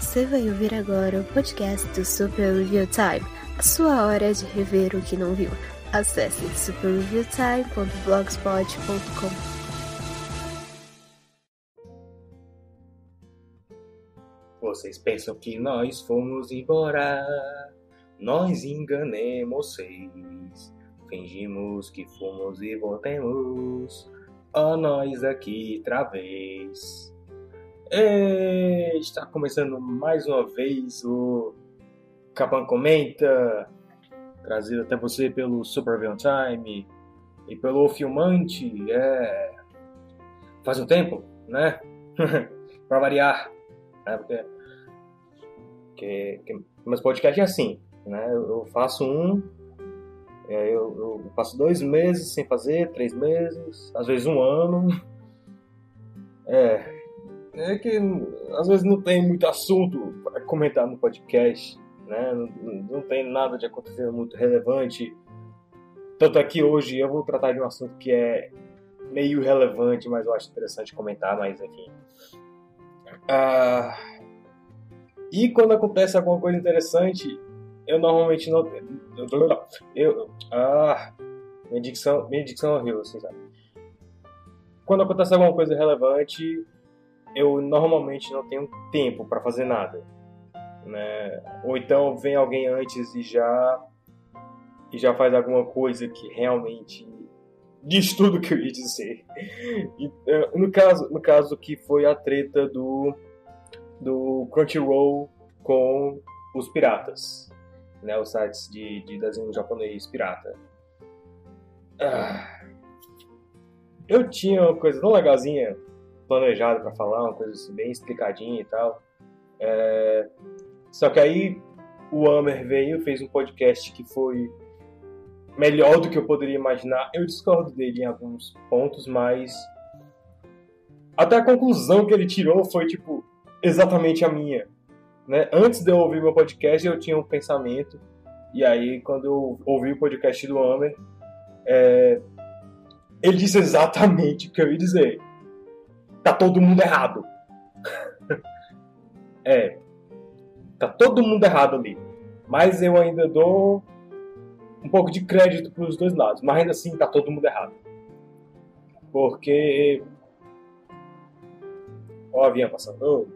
Você vai ouvir agora o podcast do Super Review Time, a sua hora de rever o que não viu. Acesse superreviewtime.blogspot.com. Vocês pensam que nós fomos embora, nós enganemos vocês. Fingimos que fomos e voltemos, ó nós aqui outra vez. Está começando mais uma vez o Capan Comenta, trazido até você pelo Super Review Time e pelo Filmante. Faz um tempo, né? Pra variar. Porque meus podcasts é assim, né? Eu faço eu passo 2 meses sem fazer, 3 meses, às vezes 1 ano. É que às vezes não tem muito assunto para comentar no podcast, né? Não tem nada de acontecer muito relevante. Tanto é que hoje eu vou tratar de um assunto que é meio relevante, mas eu acho interessante comentar, mas enfim. E quando acontece alguma coisa interessante, eu normalmente não... Minha dicção é horrível, assim, sabe? Quando acontece alguma coisa relevante, eu normalmente não tenho tempo para fazer nada, né? Ou então vem alguém antes e já faz alguma coisa que realmente diz tudo o que eu ia dizer. E, no caso que foi a treta do Crunchyroll com os piratas, né? Os sites de desenho japonês pirata. Eu tinha uma coisa tão legalzinha planejada para falar, uma coisa assim, bem explicadinha e tal. Só que aí o Amer veio, fez um podcast que foi melhor do que eu poderia imaginar. Eu discordo dele em alguns pontos, mas até a conclusão que ele tirou foi, tipo, exatamente a minha, né? Antes de eu ouvir meu podcast, eu tinha um pensamento, e aí, quando eu ouvi o podcast do Amer, ele disse exatamente o que eu ia dizer. Tá todo mundo errado. Tá todo mundo errado ali. Mas eu ainda dou um pouco de crédito pros dois lados. Mas ainda assim, tá todo mundo errado. Porque... Ó, o avião passando.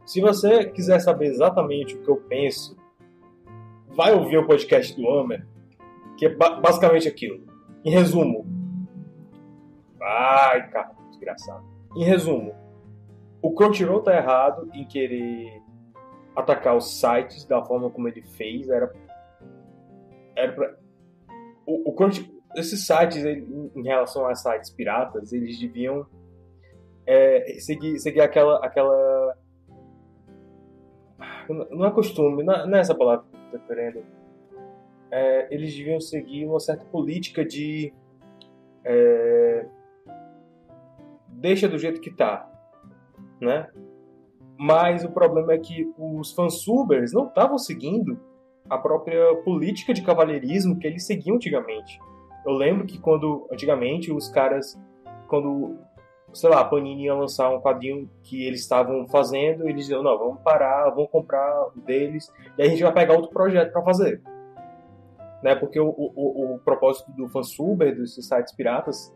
Se você quiser saber exatamente o que eu penso, vai ouvir o podcast do Amer, que é basicamente aquilo. Em resumo... Ai, cara, desgraçado. Em resumo, o Crunchyroll tá errado em querer atacar os sites da forma como ele fez. Era pra... Esses sites, em relação a sites piratas, eles deviam seguir aquela... Não é costume, não é essa palavra que eu tô querendo. Eles deviam seguir uma certa política de... deixa do jeito que tá, né? Mas o problema é que os fansubers não estavam seguindo a própria política de cavalheirismo que eles seguiam antigamente. Eu lembro que antigamente os caras, sei lá, a Panini ia lançar um quadrinho que eles estavam fazendo, eles diziam, não, vamos parar, vamos comprar o deles, e aí a gente vai pegar outro projeto para fazer. Né? Porque o propósito do fansuber, desses sites piratas,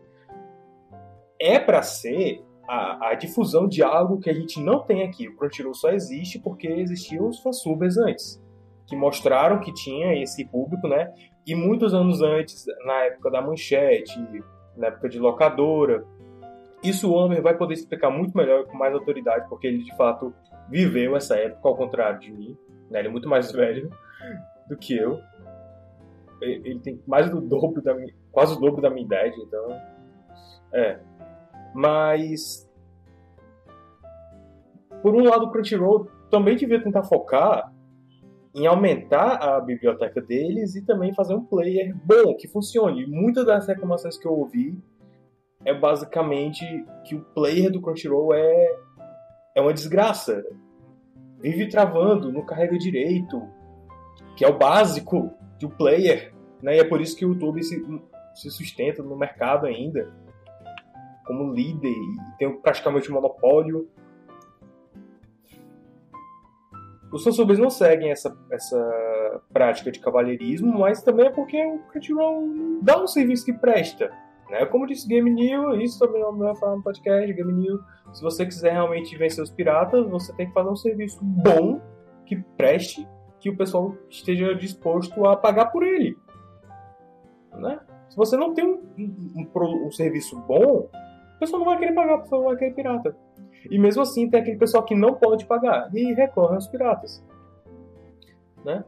é para ser a difusão de algo que a gente não tem aqui. O Crunchyroll só existe porque existiam os fansubers antes, que mostraram que tinha esse público, né? E muitos anos antes, na época da Manchete, na época de locadora, isso o Homer vai poder explicar muito melhor e com mais autoridade, porque ele de fato viveu essa época, ao contrário de mim, né? Ele é muito mais velho do que eu. Ele tem mais do dobro quase o dobro da minha idade, então... Mas, por um lado, o Crunchyroll também devia tentar focar em aumentar a biblioteca deles e também fazer um player bom, que funcione. E muitas das reclamações que eu ouvi é basicamente que o player do Crunchyroll é uma desgraça. Vive travando, não carrega direito, que é o básico de um player, né? E é por isso que o YouTube se sustenta no mercado ainda como líder e tem praticamente um monopólio. Os fansubs não seguem essa prática de cavalheirismo, mas também é porque o Crunchyroll dá um serviço que presta. Né? Como disse Game New, isso também não vai falar no podcast, Game New, se você quiser realmente vencer os piratas, você tem que fazer um serviço bom, que preste, que o pessoal esteja disposto a pagar por ele. Né? Se você não tem um serviço bom, o pessoal não vai querer pagar, o pessoal vai querer pirata. E mesmo assim tem aquele pessoal que não pode pagar e recorre aos piratas. Né?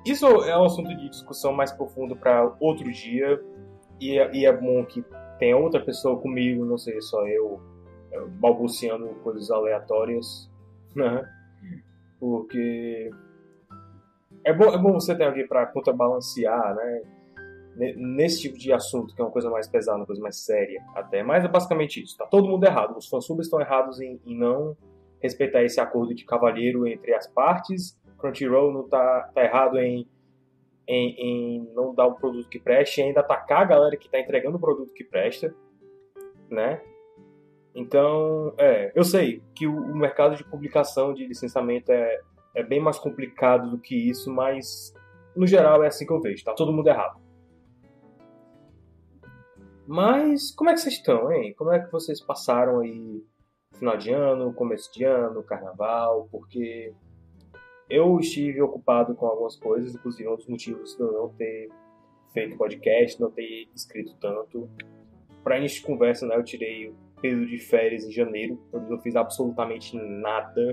Isso é um assunto de discussão mais profundo para outro dia. E é bom que tenha outra pessoa comigo, não sei, só eu balbuciando coisas aleatórias. Né? Porque é bom você ter alguém para contrabalancear, né? Nesse tipo de assunto, que é uma coisa mais pesada, uma coisa mais séria até. Mas é basicamente isso. Tá todo mundo errado. Os fansubs estão errados em não respeitar esse acordo de cavalheiro entre as partes. Crunchyroll não tá errado em não dar um produto que preste e ainda atacar a galera que tá entregando o produto que presta. Né? Então, eu sei que o mercado de publicação, de licenciamento é bem mais complicado do que isso, mas no geral é assim que eu vejo. Tá todo mundo errado. Mas como é que vocês estão, hein? Como é que vocês passaram aí final de ano, começo de ano, carnaval? Porque eu estive ocupado com algumas coisas, inclusive um dos motivos de eu não ter feito podcast, não ter escrito tanto. Para início de conversa, né, eu tirei o período de férias em janeiro, onde eu não fiz absolutamente nada.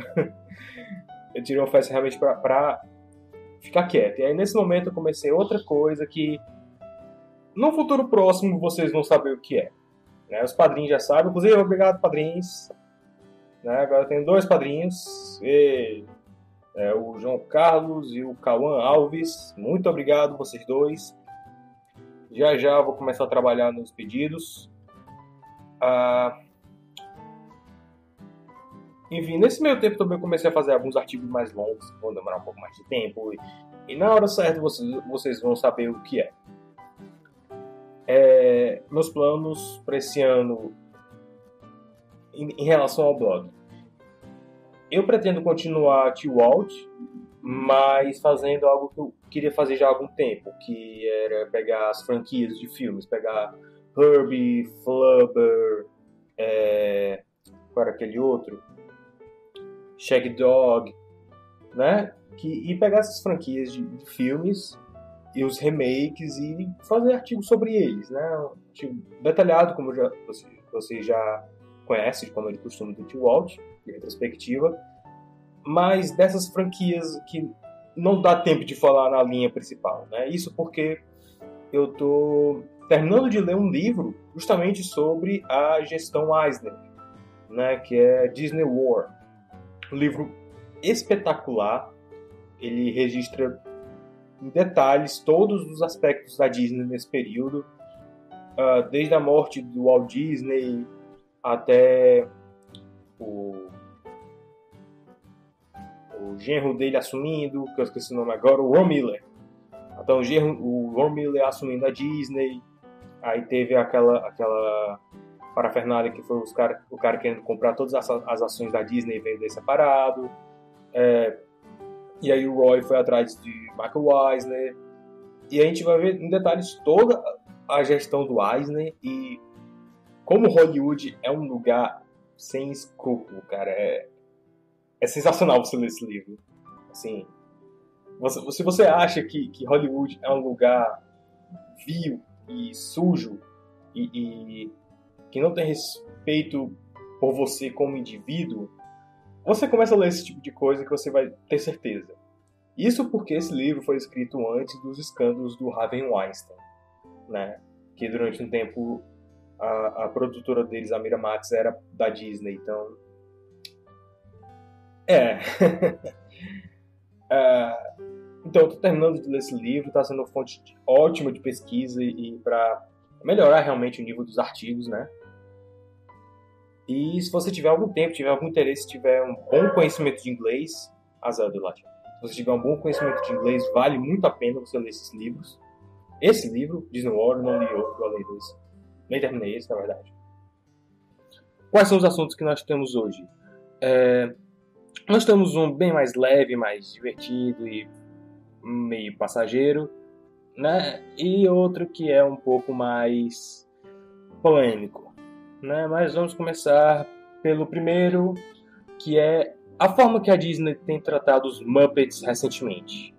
Eu tirei uma férias realmente para ficar quieto. E aí nesse momento eu comecei outra coisa que no futuro próximo vocês vão saber o que é. Né? Os padrinhos já sabem. Inclusive, obrigado, padrinhos. Né? Agora eu tenho 2 padrinhos. O João Carlos e o Cauã Alves. Muito obrigado, vocês 2. Já vou começar a trabalhar nos pedidos. Enfim, nesse meio tempo também eu comecei a fazer alguns artigos mais longos, que vão demorar um pouco mais de tempo. E na hora certa vocês vão saber o que é. Meus planos para esse ano em relação ao blog. Eu pretendo continuar T-Walt, mas fazendo algo que eu queria fazer já há algum tempo, que era pegar as franquias de filmes, pegar Herbie, Flubber, qual era aquele outro? Shaggy Dog, né? E pegar essas franquias de filmes e os remakes e fazer artigos sobre eles, né? Um artigo detalhado, como você já conhece, como é de costume do T-Walt, de retrospectiva, mas dessas franquias que não dá tempo de falar na linha principal, né? Isso porque eu tô terminando de ler um livro justamente sobre a gestão Eisner, né? Que é Disney War. Um livro espetacular. Ele registra em detalhes todos os aspectos da Disney nesse período, desde a morte do Walt Disney até o genro dele assumindo, que eu esqueci o nome agora, o Ron Miller. Então o Ron Miller assumindo a Disney, aí teve aquela parafernália que foi o cara querendo comprar todas as ações da Disney e vender separado. E aí o Roy foi atrás de Michael Eisner. E a gente vai ver em detalhes toda a gestão do Eisner e como Hollywood é um lugar sem escrúpulo, cara. É sensacional você ler esse livro. Assim, se você acha que Hollywood é um lugar vil e sujo e que não tem respeito por você como indivíduo, você começa a ler esse tipo de coisa que você vai ter certeza. Isso porque esse livro foi escrito antes dos escândalos do Harvey Weinstein, né? Que durante um tempo a produtora deles, a Miramax, era da Disney, então... Então eu tô terminando de ler esse livro, tá sendo uma fonte ótima de pesquisa e para melhorar realmente o nível dos artigos, né? E se você tiver algum tempo, tiver algum interesse, tiver um bom conhecimento de inglês, azar do latim. Se você tiver um bom conhecimento de inglês, vale muito a pena você ler esses livros. Esse livro, Disney World, não li outro, além desse. Nem terminei esse, na verdade. Quais são os assuntos que nós temos hoje? Nós temos um bem mais leve, mais divertido e meio passageiro, né? E outro que é um pouco mais polêmico, né? Mas vamos começar pelo primeiro, que é a forma que a Disney tem tratado os Muppets recentemente.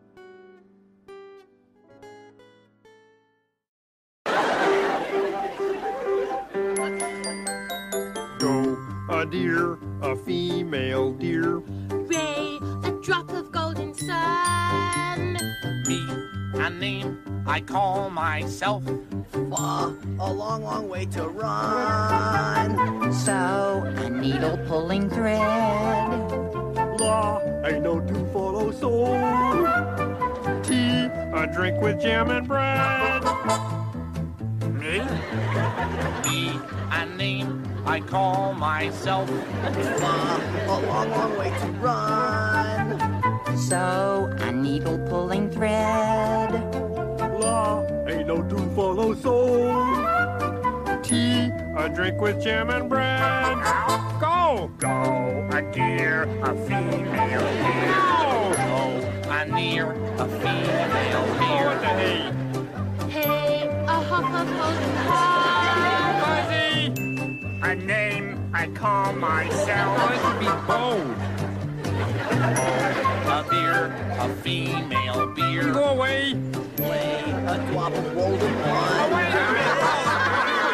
Go, a deer, a female deer. Ray, a drop of golden sun. Me, a name I call myself. Far, a long, long way to run. So, a needle pulling thread. La, ain't no to follow soul. Tea, a drink with jam and bread. Me, a name I call myself. Far, a long, long way to run. So, a needle pulling thread. La, ain't no to follow soul. Tea, a drink with jam and bread. Go, go, a deer, a female deer. Go, a near, a female Oh, deer. what the hey? Hey, a hop of golden corn. Fuzzy! A name I call myself. Let's be bold. A beer, a female beer. Go away. Play a drop of golden Oh, wine. wait a minute.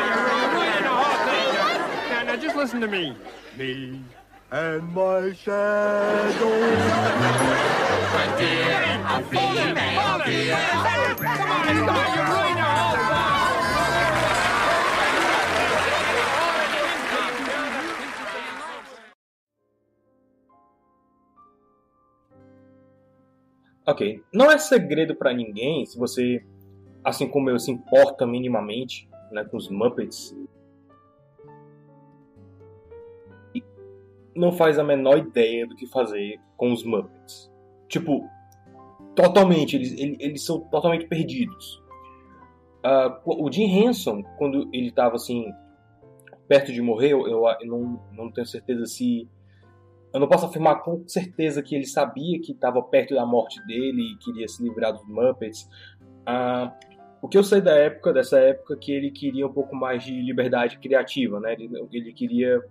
You're ruining the whole thing. Now, just listen to me. Me and my shadow. A deer, a female deer. Come on, you're ruining the whole thing. Ok, não é segredo pra ninguém, se você, assim como eu, se importa minimamente, né, com os Muppets, não faz a menor ideia do que fazer com os Muppets. Tipo, totalmente, eles são totalmente perdidos. O Jim Henson, quando ele estava assim, perto de morrer, eu não tenho certeza se... Eu não posso afirmar com certeza que ele sabia que estava perto da morte dele e queria se livrar dos Muppets. O que eu sei dessa época, é que ele queria um pouco mais de liberdade criativa, né? Ele queria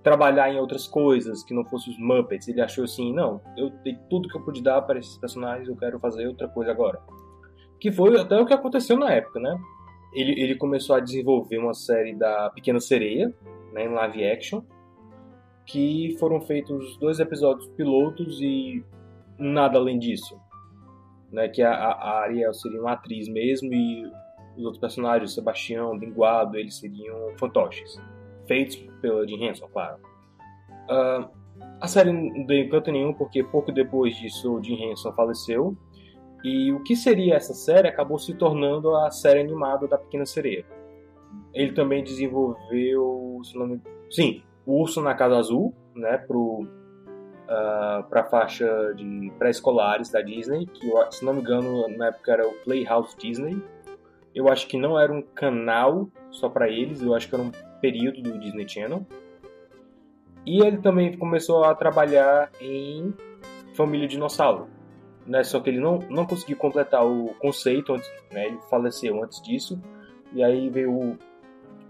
trabalhar em outras coisas que não fossem os Muppets. Ele achou assim, não, eu dei tudo que eu pude dar para esses personagens, eu quero fazer outra coisa agora. Que foi até o que aconteceu na época, né? Ele começou a desenvolver uma série da Pequena Sereia, né, em live action, que foram feitos 2 episódios pilotos e nada além disso, né? Que a Ariel seria uma atriz mesmo e os outros personagens, o Sebastião, o Linguado, eles seriam fantoches, feitos pela Jim Henson, claro. A série não deu encanto nenhum porque pouco depois disso o Jim Henson faleceu e o que seria essa série acabou se tornando a série animada da Pequena Sereia. Ele também desenvolveu, o Urso na Casa Azul, né, para a faixa de pré-escolares da Disney, que, se não me engano, na época era o Playhouse Disney. Eu acho que não era um canal só para eles, eu acho que era um período do Disney Channel. E ele também começou a trabalhar em Família Dinossauro, né, só que ele não conseguiu completar o conceito, né, ele faleceu antes disso, e aí veio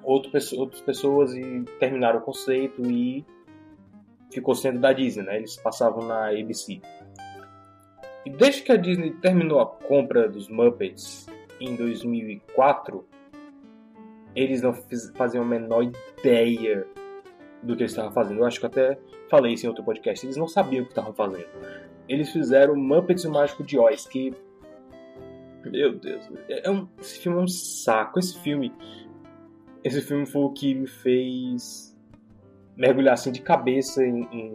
outras pessoas e terminaram o conceito e ficou sendo da Disney, né? Eles passavam na ABC. E desde que a Disney terminou a compra dos Muppets em 2004, eles não faziam a menor ideia do que eles estavam fazendo. Eu acho que até falei isso em outro podcast. Eles não sabiam o que estavam fazendo. Eles fizeram Muppets e o Mágico de Oz, que... Meu Deus, esse filme é um saco. Esse filme foi o que me fez mergulhar assim de cabeça em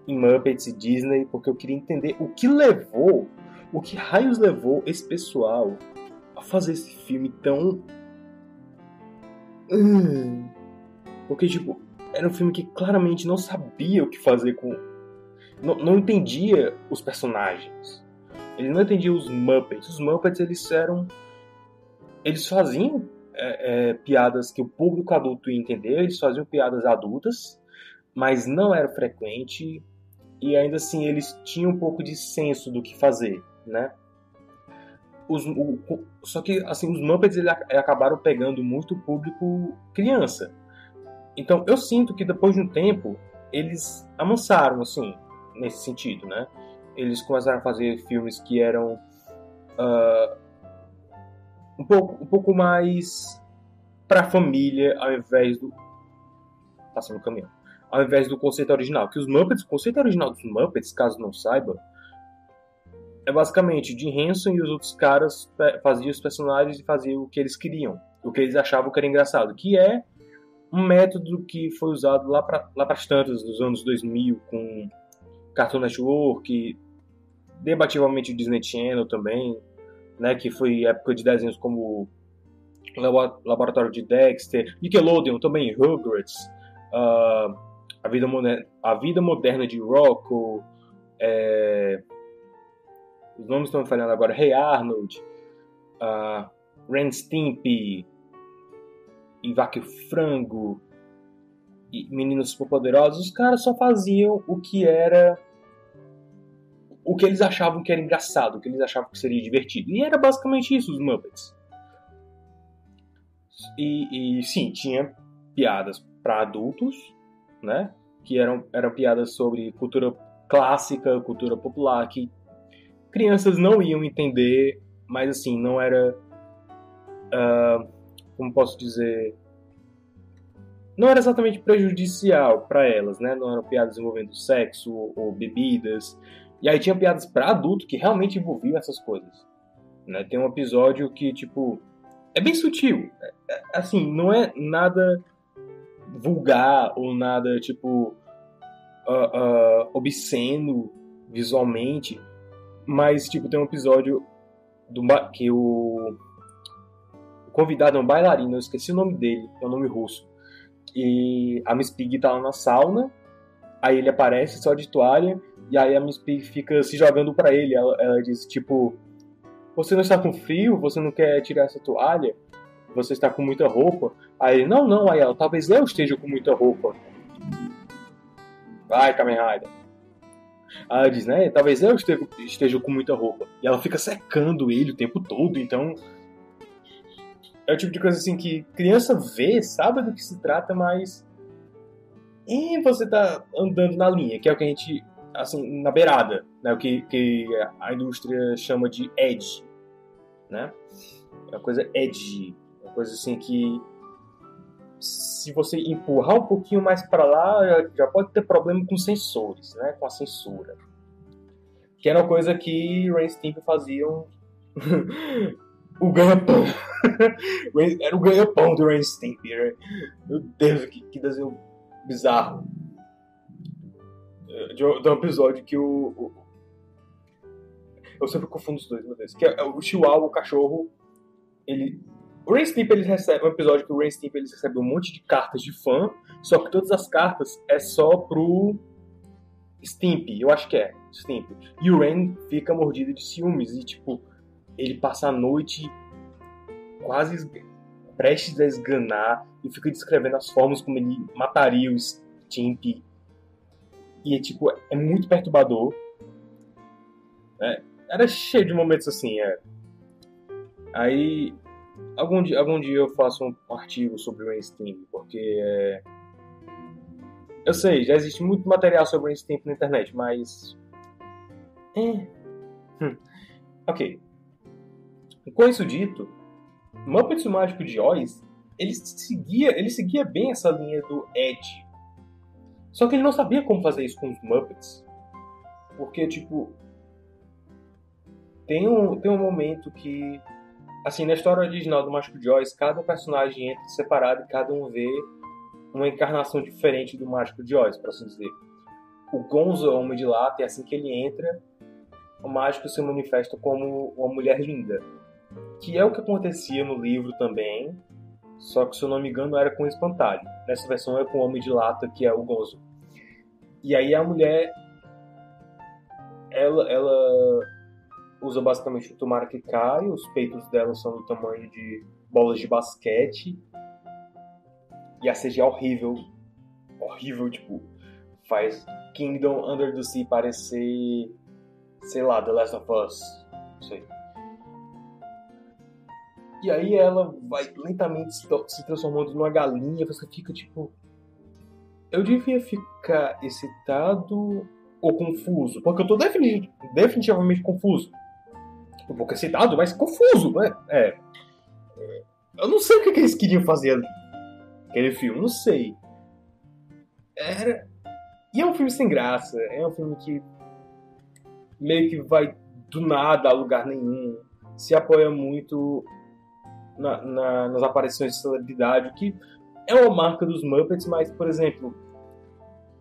Muppets e Disney, porque eu queria entender o que raios levou esse pessoal a fazer esse filme tão... Porque, tipo, era um filme que claramente não sabia o que fazer com... Não entendia os personagens. Ele não entendia os Muppets. Os Muppets, eles faziam piadas que o público adulto ia entender, eles faziam piadas adultas, mas não era frequente, e ainda assim eles tinham um pouco de senso do que fazer, né? Só que assim, os Muppets acabaram pegando muito público criança. Então eu sinto que depois de um tempo eles avançaram assim, nesse sentido, né? Eles começaram a fazer filmes que eram um pouco mais pra família, ao invés do... Passando o caminhão. Ao invés do conceito original. Que o conceito original dos Muppets, caso não saiba, é basicamente Jim Henson e os outros caras faziam os personagens e faziam o que eles queriam. O que eles achavam que era engraçado. Que é um método que foi usado lá para as tantas, nos anos 2000, com Cartoon Network, debativelmente o Disney Channel também, né, que foi época de desenhos como Laboratório de Dexter, Nickelodeon também, Rugrats, a vida moderna de Rocco, os nomes estão me falhando agora, Hey Arnold, Ren Stimpy, e Vaca e Frango, e Meninos Superpoderosos. Os caras só faziam o que eles achavam que era engraçado, o que eles achavam que seria divertido. E era basicamente isso, os Muppets. E sim, tinha piadas para adultos, né? Que eram piadas sobre cultura clássica, cultura popular, que crianças não iam entender, mas assim, não era... como posso dizer... Não era exatamente prejudicial para elas, né? Não eram piadas envolvendo sexo ou bebidas. E aí tinha piadas para adulto que realmente envolviam essas coisas, né? Tem um episódio que, tipo, é bem sutil. Assim, não é nada vulgar ou nada, tipo, obsceno visualmente. Mas, tipo, tem um episódio que o convidado é um bailarino, eu esqueci o nome dele, é um nome russo. E a Miss Piggy tá lá na sauna, aí ele aparece só de toalha, e aí a Miss Piggy fica se jogando pra ele. Ela diz, tipo, você não está com frio? Você não quer tirar essa toalha? Você está com muita roupa? Aí ele, não. Aí ela, talvez eu esteja com muita roupa. Vai, Kamen Rider. Aí ela diz, né, talvez eu esteja com muita roupa. E ela fica secando ele o tempo todo, então... É o tipo de coisa assim que criança vê, sabe do que se trata, mas... E você tá andando na linha, que é o que a gente... Assim, na beirada, né? O que a indústria chama de edge, né? É uma coisa edgy. Uma coisa assim que... Se você empurrar um pouquinho mais para lá, já pode ter problema com sensores, né? Com a censura. Que era uma coisa que Ren e Stimpy faziam... O ganha-pão. Era o ganha-pão do Ren e Stimpy. Né? Meu Deus, que desenho bizarro. De um episódio que eu sempre confundo os dois, meu Deus. Que é o Chihuahua, o cachorro, o Ren e Stimpy, eles recebem um episódio que o Ren e Stimpy, eles recebem um monte de cartas de fã, só que todas as cartas é só pro Stimpy, eu acho que é Stimpy. E o Ren fica mordido de ciúmes e, tipo, ele passa a noite quase prestes a esganar e fica descrevendo as formas como ele mataria o Stimpy. E, tipo, é muito perturbador. Era cheio de momentos assim, Aí, algum dia eu faço um artigo sobre o Ren e Stimpy, porque eu sei, já existe muito material sobre o Ren e Stimpy na internet, mas... Ok. Com isso dito, Muppets o Mágico de Oz, ele seguia bem essa linha do Ed. Só que ele não sabia como fazer isso com os Muppets. Porque, tipo... Tem um momento que... Assim, na história original do Mágico de Oz, cada personagem entra separado e cada um vê uma encarnação diferente do Mágico de Oz, por assim dizer. O Gonzo é o Homem de Lata e assim que ele entra, o mágico se manifesta como uma mulher linda. Que é o que acontecia no livro também, só que, se eu não me engano, era com o espantalho. Nessa versão é com o Homem de Lata, que é o Gonzo. E aí a mulher, ela usa basicamente o tomara que cai, os peitos dela são do tamanho de bolas de basquete, e a CG é horrível, tipo, faz Kingdom Under the Sea parecer, sei lá, The Last of Us. Não sei. E aí ela vai lentamente se transformando numa galinha. Você fica tipo... Eu devia ficar excitado ou confuso? Porque eu tô definitivamente confuso. Um pouco excitado, mas confuso, né? Eu não sei o que eles queriam fazer ali. Aquele filme, não sei. E é um filme sem graça. É um filme que meio que vai do nada a lugar nenhum. Se apoia muito nas aparições de celebridade, o que é uma marca dos Muppets, mas, por exemplo,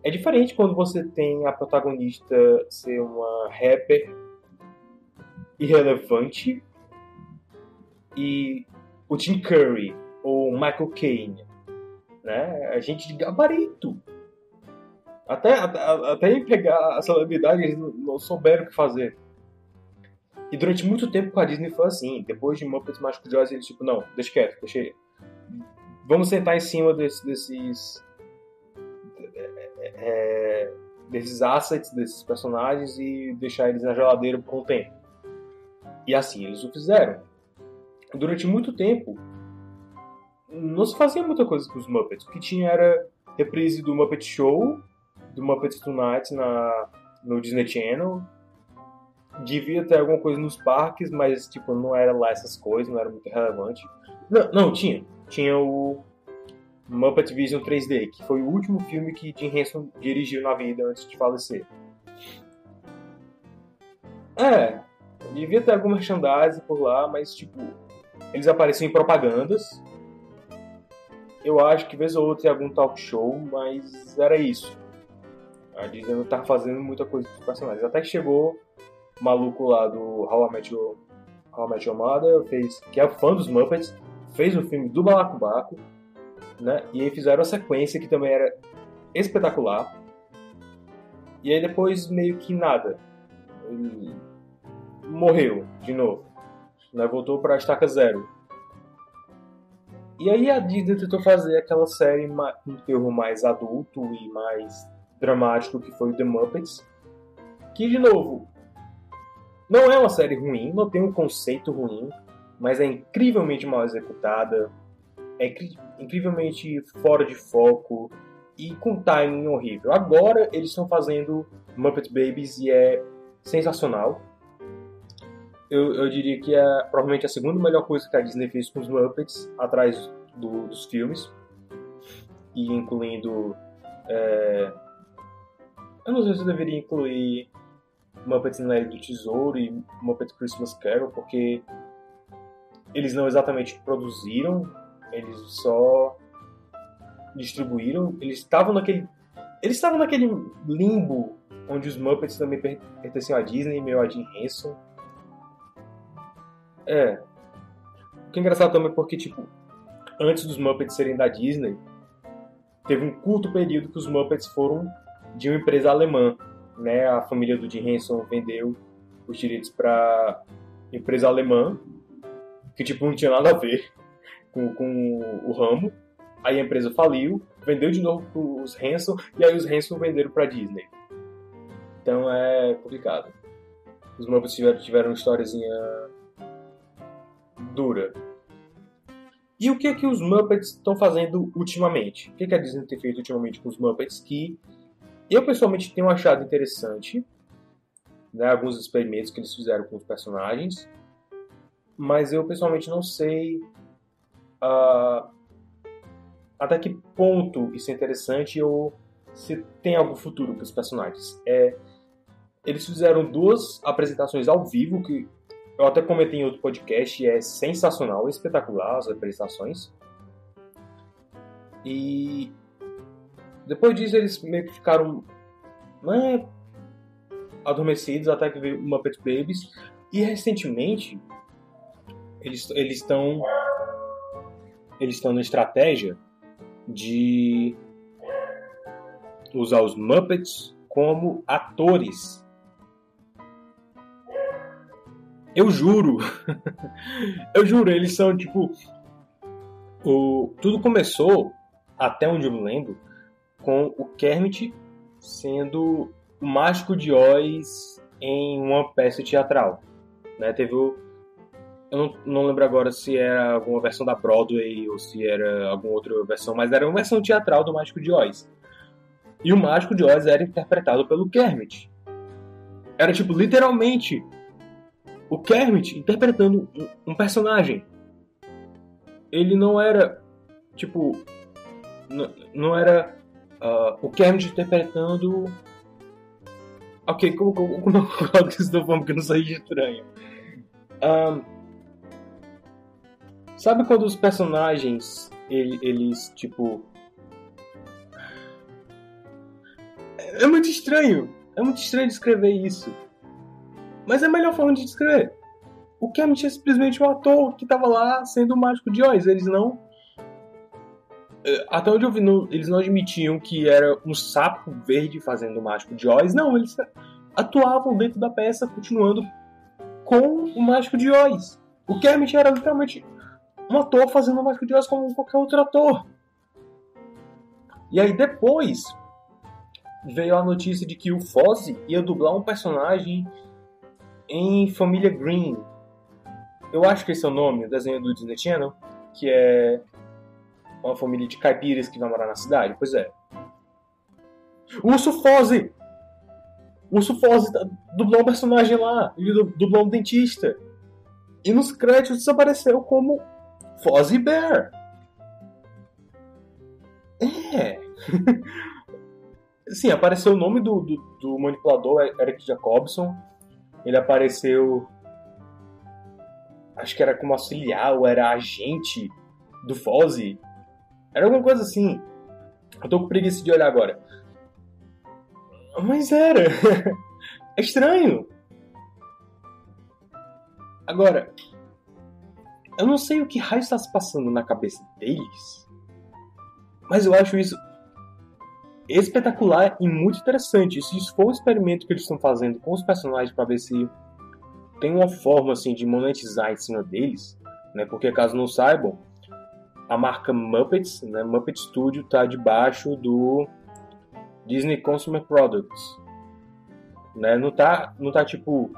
é diferente quando você tem a protagonista ser uma rapper irrelevante e o Tim Curry ou o Michael Caine, né? A gente de gabarito. Até em pegar a celebridade, eles não souberam o que fazer. E durante muito tempo com a Disney foi assim. Depois de Muppets Mágico de Oz, eles tipo, não, deixa quieto, deixa ele. Vamos sentar em cima desses assets, desses personagens e deixar eles na geladeira por um tempo. E assim eles o fizeram. Durante muito tempo, não se fazia muita coisa com os Muppets. O que tinha era reprise do Muppet Show, do Muppets Tonight no Disney Channel. Devia ter alguma coisa nos parques, mas tipo, não era lá essas coisas, não era muito relevante. Não, tinha o Muppet Vision 3D, que foi o último filme que Jim Henson dirigiu na vida antes de falecer. Devia ter algum merchandising por lá, mas tipo, eles apareciam em propagandas. Eu acho que vez ou outra em algum talk show, mas era isso. A Disney não tava fazendo muita coisa com os personagens. Até que chegou o maluco lá do How I Met Your Mother, que é fã dos Muppets, fez o filme do Balacobaco, né? E aí fizeram a sequência que também era espetacular. E aí depois meio que nada. Ele morreu de novo, né? Voltou pra estaca zero. E aí a Disney tentou fazer aquela série com um terror mais adulto e mais dramático que foi o The Muppets, que de novo não é uma série ruim, não tem um conceito ruim, mas é incrivelmente mal executada, é incrivelmente fora de foco e com timing horrível. Agora eles estão fazendo Muppet Babies e é sensacional. Eu diria que é provavelmente a segunda melhor coisa que a Disney fez com os Muppets, atrás dos filmes, e incluindo... eu não sei se eu deveria incluir Muppets na Ilha do Tesouro e Muppet Christmas Carol, porque eles não exatamente produziram, eles só distribuíram. Eles estavam naquele limbo onde os Muppets também pertenciam à Disney, meio a Jim Henson. O que é engraçado também porque, tipo, antes dos Muppets serem da Disney, teve um curto período que os Muppets foram de uma empresa alemã, né? A família do Jim Henson vendeu os direitos para empresa alemã, que tipo não tinha nada a ver com o ramo. Aí a empresa faliu, vendeu de novo para os Henson, e aí os Henson venderam para Disney. Então é complicado. Os Muppets tiveram uma historiazinha dura. E o que é que os Muppets estão fazendo ultimamente? O que é que a Disney tem feito ultimamente com os Muppets que eu pessoalmente tenho achado interessante, né? Alguns experimentos que eles fizeram com os personagens, mas eu pessoalmente não sei até que ponto isso é interessante ou se tem algum futuro para os personagens. Eles fizeram 2 apresentações ao vivo, que eu até comentei em outro podcast, é sensacional, espetacular as apresentações. E depois disso eles meio que ficaram adormecidos até que veio o Muppet Babies. E recentemente eles estão na estratégia de usar os Muppets como atores. Eu juro, eles são tipo... Tudo começou, até onde eu me lembro, com o Kermit sendo o Mágico de Oz em uma peça teatral. Né? Teve o... Eu não lembro agora se era alguma versão da Broadway ou se era alguma outra versão, mas era uma versão teatral do Mágico de Oz. E o Mágico de Oz era interpretado pelo Kermit. Era tipo, literalmente, o Kermit interpretando um personagem. Ele não era, tipo... Não era o Kermit interpretando... Ok, como eu coloco isso da forma que não seja estranho? Sabe quando os personagens, eles, tipo... É muito estranho descrever isso. Mas é a melhor forma de descrever. O Kermit é simplesmente um ator que estava lá sendo o Mágico de Oz. Eles não... Até onde eu vi, eles não admitiam que era um sapo verde fazendo o Mágico de Oz. Não, eles atuavam dentro da peça, continuando com o Mágico de Oz. O Kermit era literalmente um ator fazendo o Mágico de Oz como qualquer outro ator. E aí depois veio a notícia de que o Fozzie ia dublar um personagem em Família Green. Eu acho que esse é o nome, o desenho do Disney Channel, que é uma família de caipiras que vai morar na cidade. Pois é. Urso Fozzie dublou um personagem lá. Ele dublou um dentista. E nos créditos apareceu como Fozzie Bear. É. Sim, apareceu o nome do manipulador, Eric Jacobson. Ele apareceu... Acho que era como auxiliar ou era agente do Fozzie. Era alguma coisa assim. Eu tô com preguiça de olhar agora. Mas era. É estranho. Agora, eu não sei o que raio está se passando na cabeça deles, mas eu acho isso espetacular e muito interessante. Se isso for um experimento que eles estão fazendo com os personagens para ver se tem uma forma assim de monetizar em cima deles, né? Porque caso não saibam, a marca Muppets, né, Muppet Studio, está debaixo do Disney Consumer Products, né? Não tá tipo,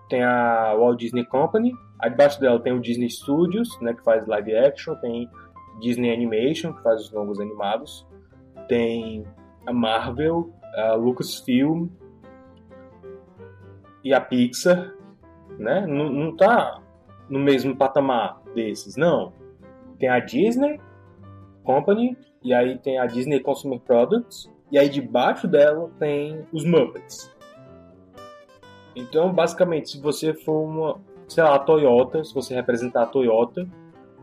tem a Walt Disney Company, aí debaixo dela tem o Disney Studios, né, que faz live action, tem Disney Animation, que faz os longos animados, tem a Marvel, a Lucasfilm e a Pixar, né? Não tá no mesmo patamar desses, não. Tem a Disney Company, e aí tem a Disney Consumer Products, e aí debaixo dela tem os Muppets. Então, basicamente, se você for a Toyota, se você representar a Toyota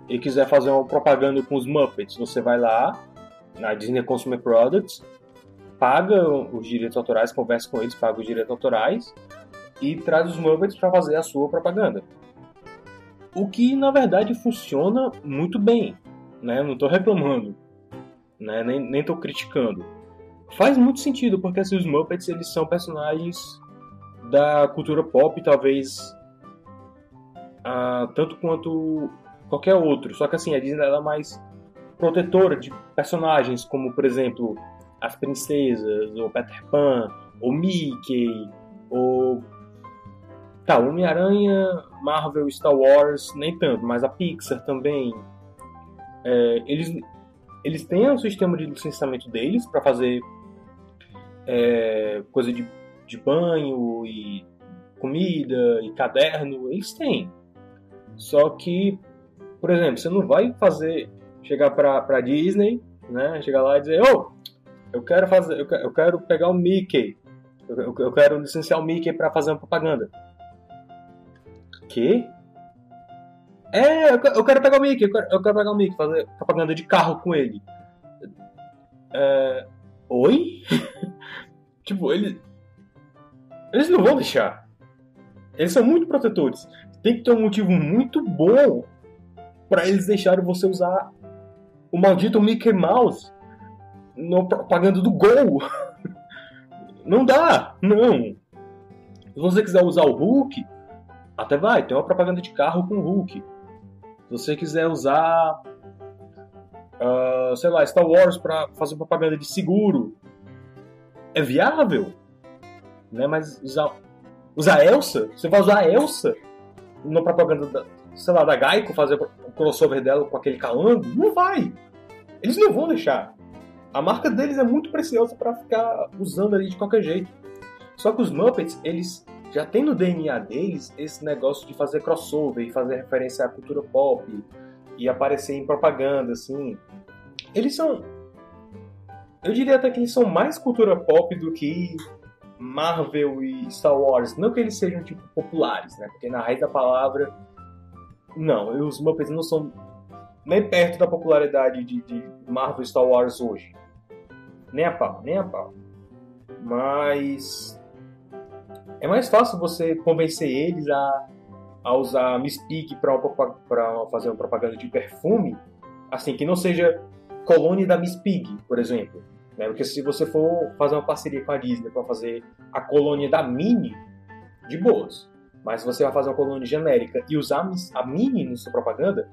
e quiser fazer uma propaganda com os Muppets, você vai lá na Disney Consumer Products, paga os direitos autorais, conversa com eles, paga os direitos autorais e traz os Muppets para fazer a sua propaganda. O que, na verdade, funciona muito bem, né? Não estou reclamando, né? Nem estou criticando. Faz muito sentido, porque assim, os Muppets eles são personagens da cultura pop, talvez tanto quanto qualquer outro. Só que assim, a Disney ela é mais protetora de personagens, como, por exemplo, as princesas, ou Peter Pan, ou Mickey, ou... Tá, Homem-Aranha, Marvel, Star Wars, nem tanto, mas a Pixar também. Eles têm um sistema de licenciamento deles para fazer coisa de banho e comida e caderno, eles têm. Só que, por exemplo, você não vai chegar pra Disney, né? Chegar lá e dizer, eu quero pegar o Mickey, eu quero licenciar o Mickey para fazer uma propaganda. Que? Eu quero pegar o Mickey, fazer propaganda de carro com ele. Oi? Tipo, eles não vão deixar. Eles são muito protetores. Tem que ter um motivo muito bom pra eles deixarem você usar o maldito Mickey Mouse na propaganda do Gol. Não dá, não. Se você quiser usar o Hulk, até vai, tem uma propaganda de carro com o Hulk. Se você quiser usar, sei lá, Star Wars pra fazer propaganda de seguro, é viável, né? Mas usar a Elsa, você vai usar a Elsa numa propaganda da Geico, fazer o crossover dela com aquele calango? Não vai. Eles não vão deixar. A marca deles é muito preciosa para ficar usando ali de qualquer jeito. Só que os Muppets, eles já tem no DNA deles esse negócio de fazer crossover e fazer referência à cultura pop e aparecer em propaganda, assim. Eles são... Eu diria até que eles são mais cultura pop do que Marvel e Star Wars. Não que eles sejam, tipo, populares, né? Porque na raiz da palavra... Não, os Muppets não são nem perto da popularidade de Marvel e Star Wars hoje. Nem a pau. Mas... é mais fácil você convencer eles a usar a Miss Piggy para fazer uma propaganda de perfume, assim, que não seja clone da Miss Piggy, por exemplo. Né? Porque se você for fazer uma parceria com a Disney para fazer a colônia da Minnie, de boas. Mas se você vai fazer uma colônia genérica e usar a Minnie na sua propaganda,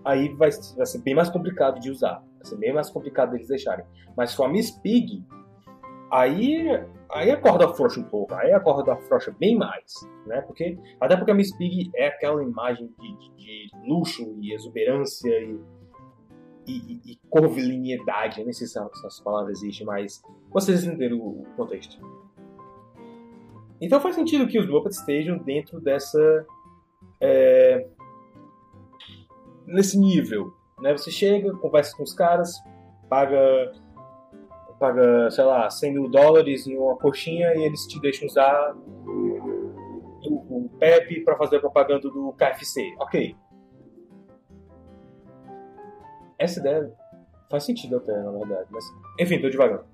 aí vai ser bem mais complicado de usar. Vai ser bem mais complicado deles deixarem. Mas se for a Miss Piggy, aí a corda afrouxa um pouco, aí a corda afrouxa bem mais, né? Até porque a Miss Piggy é aquela imagem de luxo e exuberância e curviliniedade. Eu nem sei se essa palavra existe, mas vocês entenderam o contexto. Então faz sentido que os Muppets estejam dentro nesse nível, né? Você chega, conversa com os caras, paga, sei lá, $100 mil em uma coxinha e eles te deixam usar o Pepe para fazer a propaganda do KFC. Ok. Essa ideia faz sentido até, na verdade. Mas, enfim, tô devagando.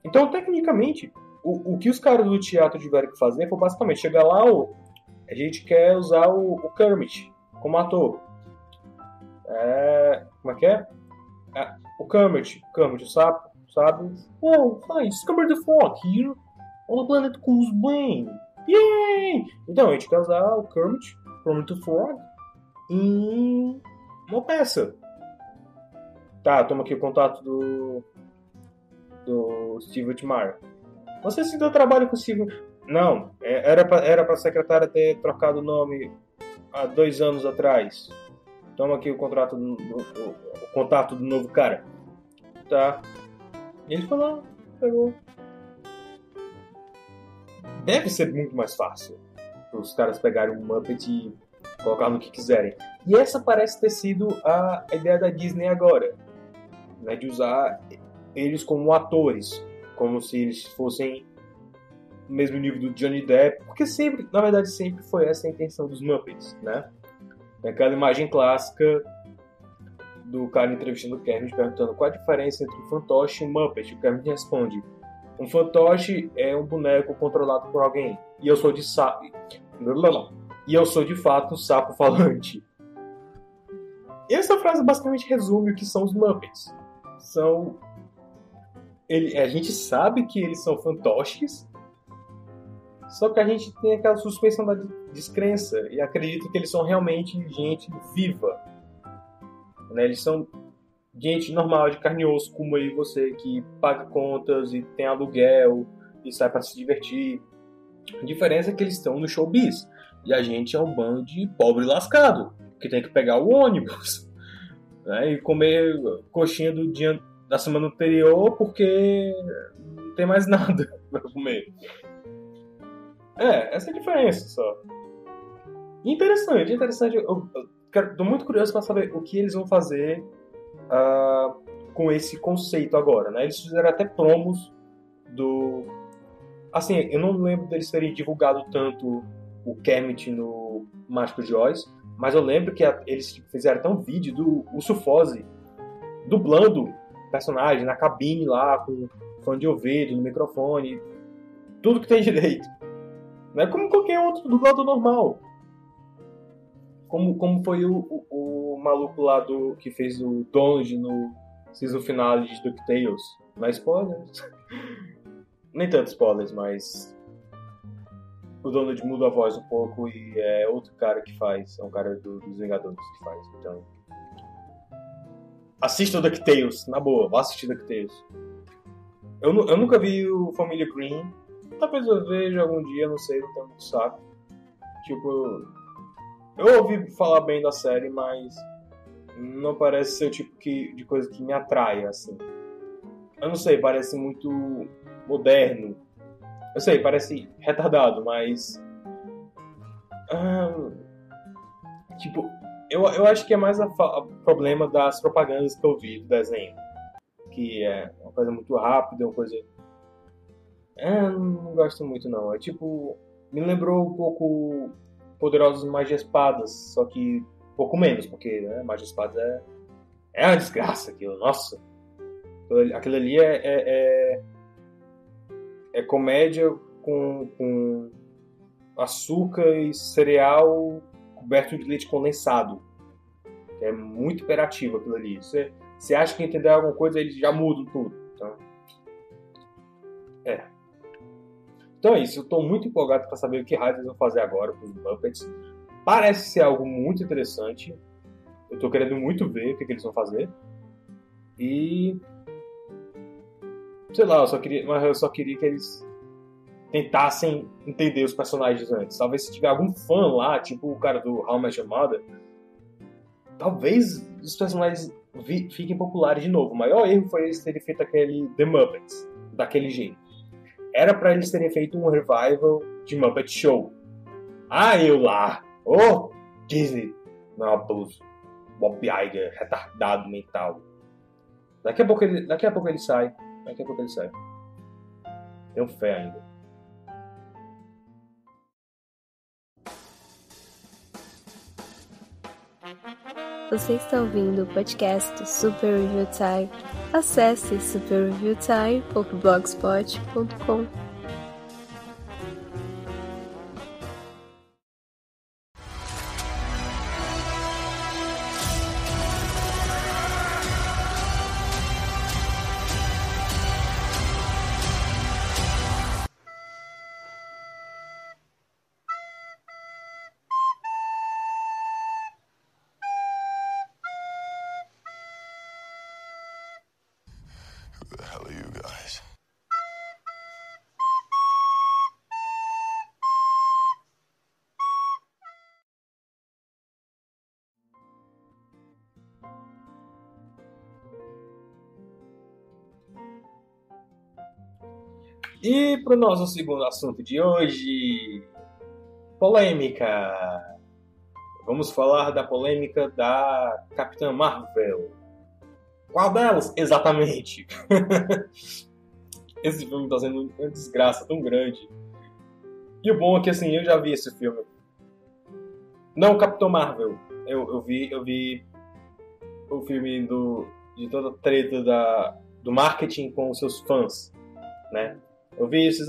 Então, tecnicamente, o que os caras do teatro tiveram que fazer foi basicamente chegar lá, a gente quer usar o Kermit como ator. Como é que é? O Kermit, o sapo, sabe? Oh, hi, it's Kermit the Frog here on the planet Cool's Brain. Yay! Então, a gente quer usar o Kermit the Frog em uma peça. Tá, toma aqui o contato do Steve Whitmire. Você se deu trabalho com o Steve? Não, era pra secretária ter trocado o nome há 2 anos atrás. Toma aqui o contato do novo cara. Tá. E ele falou, pegou. Deve ser muito mais fácil para os caras pegarem um Muppet e colocar no que quiserem. E essa parece ter sido a ideia da Disney agora, né, de usar eles como atores, como se eles fossem no mesmo nível do Johnny Depp, porque sempre, na verdade, sempre foi essa a intenção dos Muppets, né? Aquela imagem clássica do cara entrevistando o Kermit perguntando qual a diferença entre um fantoche e um Muppet. O Kermit responde: um fantoche é um boneco controlado por alguém. E eu sou de E eu sou de fato um sapo falante. E essa frase basicamente resume o que são os Muppets. A gente sabe que eles são fantoches, só que a gente tem aquela suspensão da descrença e acredita que eles são realmente gente viva. Né? Eles são gente normal, de carne e osso, como eu e você, que paga contas e tem aluguel e sai para se divertir. A diferença é que eles estão no showbiz e a gente é um bando de pobre lascado que tem que pegar o ônibus, né? E comer coxinha do dia da semana anterior porque não tem mais nada para comer. Essa é a diferença só. Interessante. Tô muito curioso para saber o que eles vão fazer com esse conceito agora, né? Eles fizeram até promos do... Assim, eu não lembro deles terem divulgado tanto o Kermit no Mágico de Oz, mas eu lembro que eles fizeram até um vídeo do Urso Fozzie dublando o personagem na cabine lá, com fone de ouvido, no microfone, tudo que tem direito. Não é como qualquer outro dublador normal. Como foi o maluco lá que fez o Donald no season finale de DuckTales. Não é spoilers. Nem tanto spoilers, mas o Donald muda a voz um pouco e é outro cara que faz. É um cara dos Vingadores que faz. Então, assista o DuckTales. Na boa, vá assistir DuckTales. Eu nunca vi o Família Green. Talvez eu veja algum dia, não sei, não tenho muito saco. Tipo, eu ouvi falar bem da série, mas não parece ser o tipo de coisa que me atrai, assim. Eu não sei, parece muito moderno. Eu sei, parece retardado, mas... tipo, eu acho que é mais o problema das propagandas que eu vi do desenho. Que é uma coisa muito rápida, uma coisa... não gosto muito, não. É tipo... Me lembrou um pouco Poderosos Magia Espadas, só que um pouco menos, porque né, Magia Espadas é uma desgraça aquilo, nossa. Aquilo ali é comédia com açúcar e cereal coberto de leite condensado. É muito imperativo aquilo ali. Você acha que entender alguma coisa, eles já mudam tudo. Então é isso. Eu estou muito empolgado para saber o que raios eles vão fazer agora com os Muppets. Parece ser algo muito interessante. Eu estou querendo muito ver o que eles vão fazer. E... sei lá, eu só queria que eles tentassem entender os personagens antes. Talvez se tiver algum fã lá, tipo o cara do How I Met Your Mother, talvez os personagens fiquem populares de novo. O maior erro foi eles terem feito aquele The Muppets, daquele jeito. Era pra eles terem feito um revival de Muppet Show. Eu lá! Oh, Disney! Não, abuso. Bob Iger, retardado mental. Daqui a pouco ele sai. Tenho fé ainda. Você está ouvindo o podcast Super Review Time. Acesse superreviewtime.blogspot.com. Who the hell are you guys? E para o nosso segundo assunto de hoje, polêmica. Vamos falar da polêmica da Capitã Marvel. Qual delas? Exatamente. Esse filme está sendo uma desgraça tão grande. E o bom é que assim, eu já vi esse filme. Não o Capitão Marvel. Eu vi o filme de toda a treta do marketing com os seus fãs, né? Eu vi isso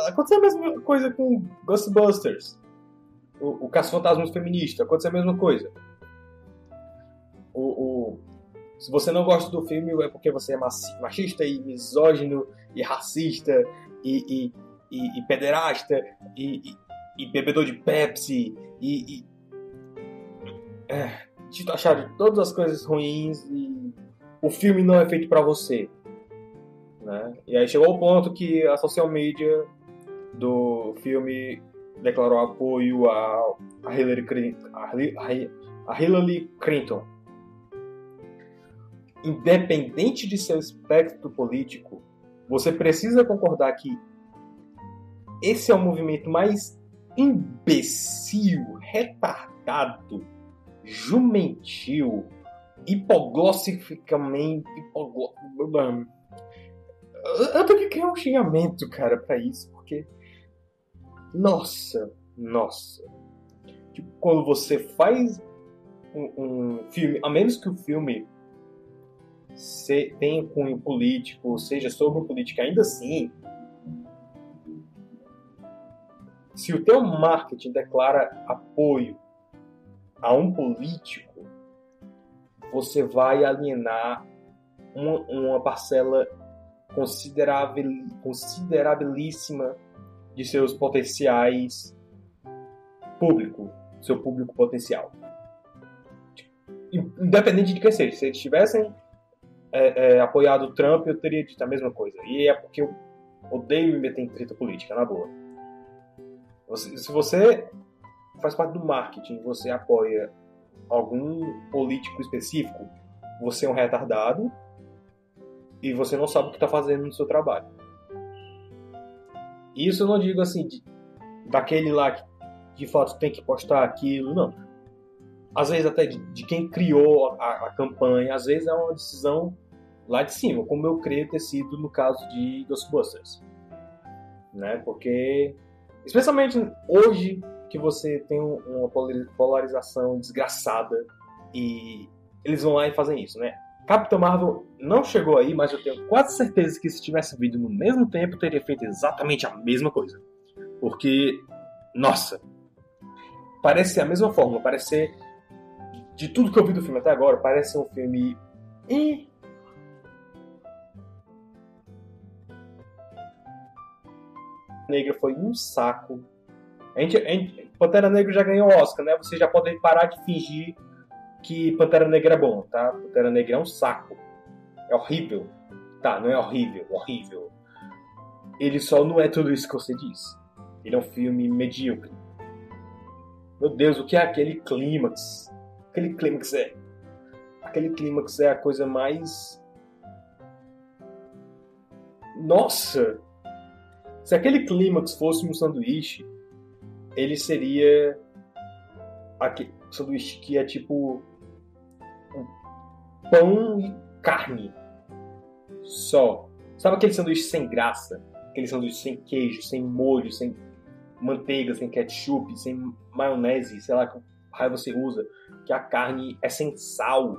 aconteceu a mesma coisa com Ghostbusters. O Caça-Fantasmas feminista. Aconteceu a mesma coisa. Se você não gosta do filme, é porque você é machista e misógino e racista e pederasta e bebedor de Pepsi te achar de todas as coisas ruins e o filme não é feito pra você, né? E aí chegou o ponto que a social media do filme declarou apoio a Hillary Clinton. Independente de seu espectro político, você precisa concordar que esse é o movimento mais imbecil, retardado, jumentil, hipoglossificamente... Eu tenho que criar um xingamento, cara, pra isso, porque... Nossa. Tipo, quando você faz um filme, a menos que o filme tenha cunho político, seja sobre política, ainda assim, se o teu marketing declara apoio a um político, você vai alienar uma parcela considerabilíssima de seus potenciais seu público potencial. Independente de quem seja. Se eles tivessem apoiado o Trump, eu teria dito a mesma coisa. E é porque eu odeio me meter em treta política, na boa. Se você faz parte do marketing, você apoia algum político específico, você é um retardado e você não sabe o que está fazendo no seu trabalho. Isso eu não digo assim, daquele lá que de fato tem que postar aquilo, não. Às vezes até de quem criou a campanha, às vezes é uma decisão lá de cima, como eu creio ter sido no caso de Ghostbusters. Né? Porque, especialmente hoje, que você tem uma polarização desgraçada e eles vão lá e fazem isso, né? Capitã Marvel não chegou aí, mas eu tenho quase certeza que se tivesse vindo no mesmo tempo, teria feito exatamente a mesma coisa. Porque, nossa, parece ser a mesma forma, parece ser, de tudo que eu vi do filme até agora, parece ser um filme... Negra foi um saco. Pantera Negra já ganhou o Oscar, né? Vocês já podem parar de fingir que Pantera Negra é bom, tá? Pantera Negra é um saco. É horrível. Tá, não é horrível, horrível. Ele só não é tudo isso que você diz. Ele é um filme medíocre. Meu Deus, o que é aquele clímax? Aquele clímax é a coisa mais... Nossa! Se aquele clímax fosse um sanduíche, ele seria aquele sanduíche que é tipo um pão e carne só. Sabe aquele sanduíche sem graça? Aquele sanduíche sem queijo, sem molho, sem manteiga, sem ketchup, sem maionese, sei lá que raio você usa, que a carne é sem sal,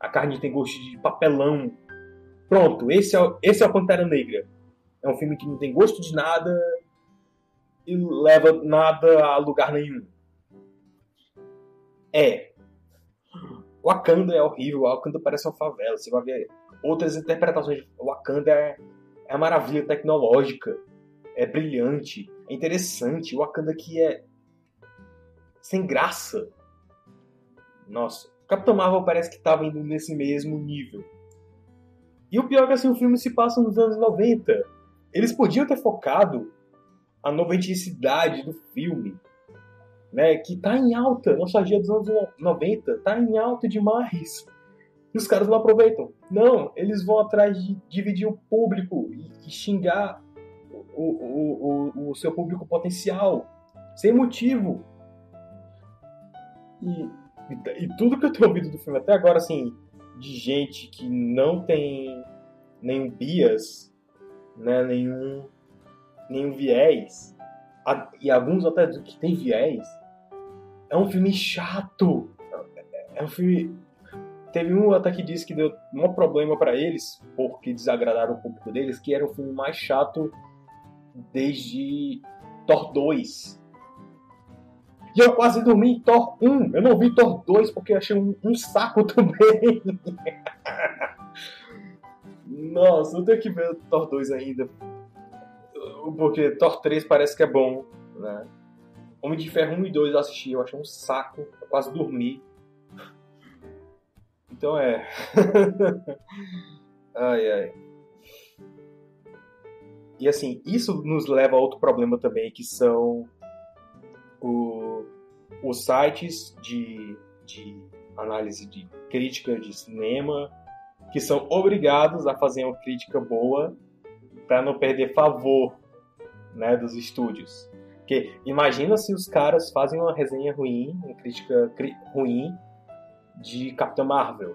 a carne tem gosto de papelão. Pronto, esse é o Pantera Negra. É um filme que não tem gosto de nada e leva nada a lugar nenhum. Wakanda é horrível, Wakanda parece uma favela. Você vai ver outras interpretações. Wakanda é maravilha tecnológica, é brilhante, é interessante. Wakanda aqui é sem graça. Nossa, Capitã Marvel parece que estava indo nesse mesmo nível. E o pior é que assim, o filme se passa nos anos 90. Eles podiam ter focado a noventicidade do filme, né, que tá em alta, nostalgia dos anos 90, tá em alta demais. E os caras não aproveitam. Não, eles vão atrás de dividir o público e xingar o seu público potencial, sem motivo. E tudo que eu tenho ouvido do filme até agora, assim, de gente que não tem nenhum bias, né, nenhum viés, e alguns até que tem viés, é um filme chato. É um filme... Teve um até que disse que deu um problema pra eles, porque desagradaram o público deles, que era o filme mais chato desde Thor 2. E eu quase dormi em Thor 1. Eu não vi Thor 2 porque eu achei um saco também. Nossa, eu tenho que ver Thor 2 ainda. Porque Thor 3 parece que é bom, né? Homem de Ferro 1 e 2 eu assisti, eu achei um saco. Eu quase dormi. Então ai. E assim, isso nos leva a outro problema também, que são os sites de análise de crítica de cinema, que são obrigados a fazer uma crítica boa para não perder favor, né, dos estúdios. Porque imagina se os caras fazem uma resenha ruim, uma crítica ruim de Capitã Marvel.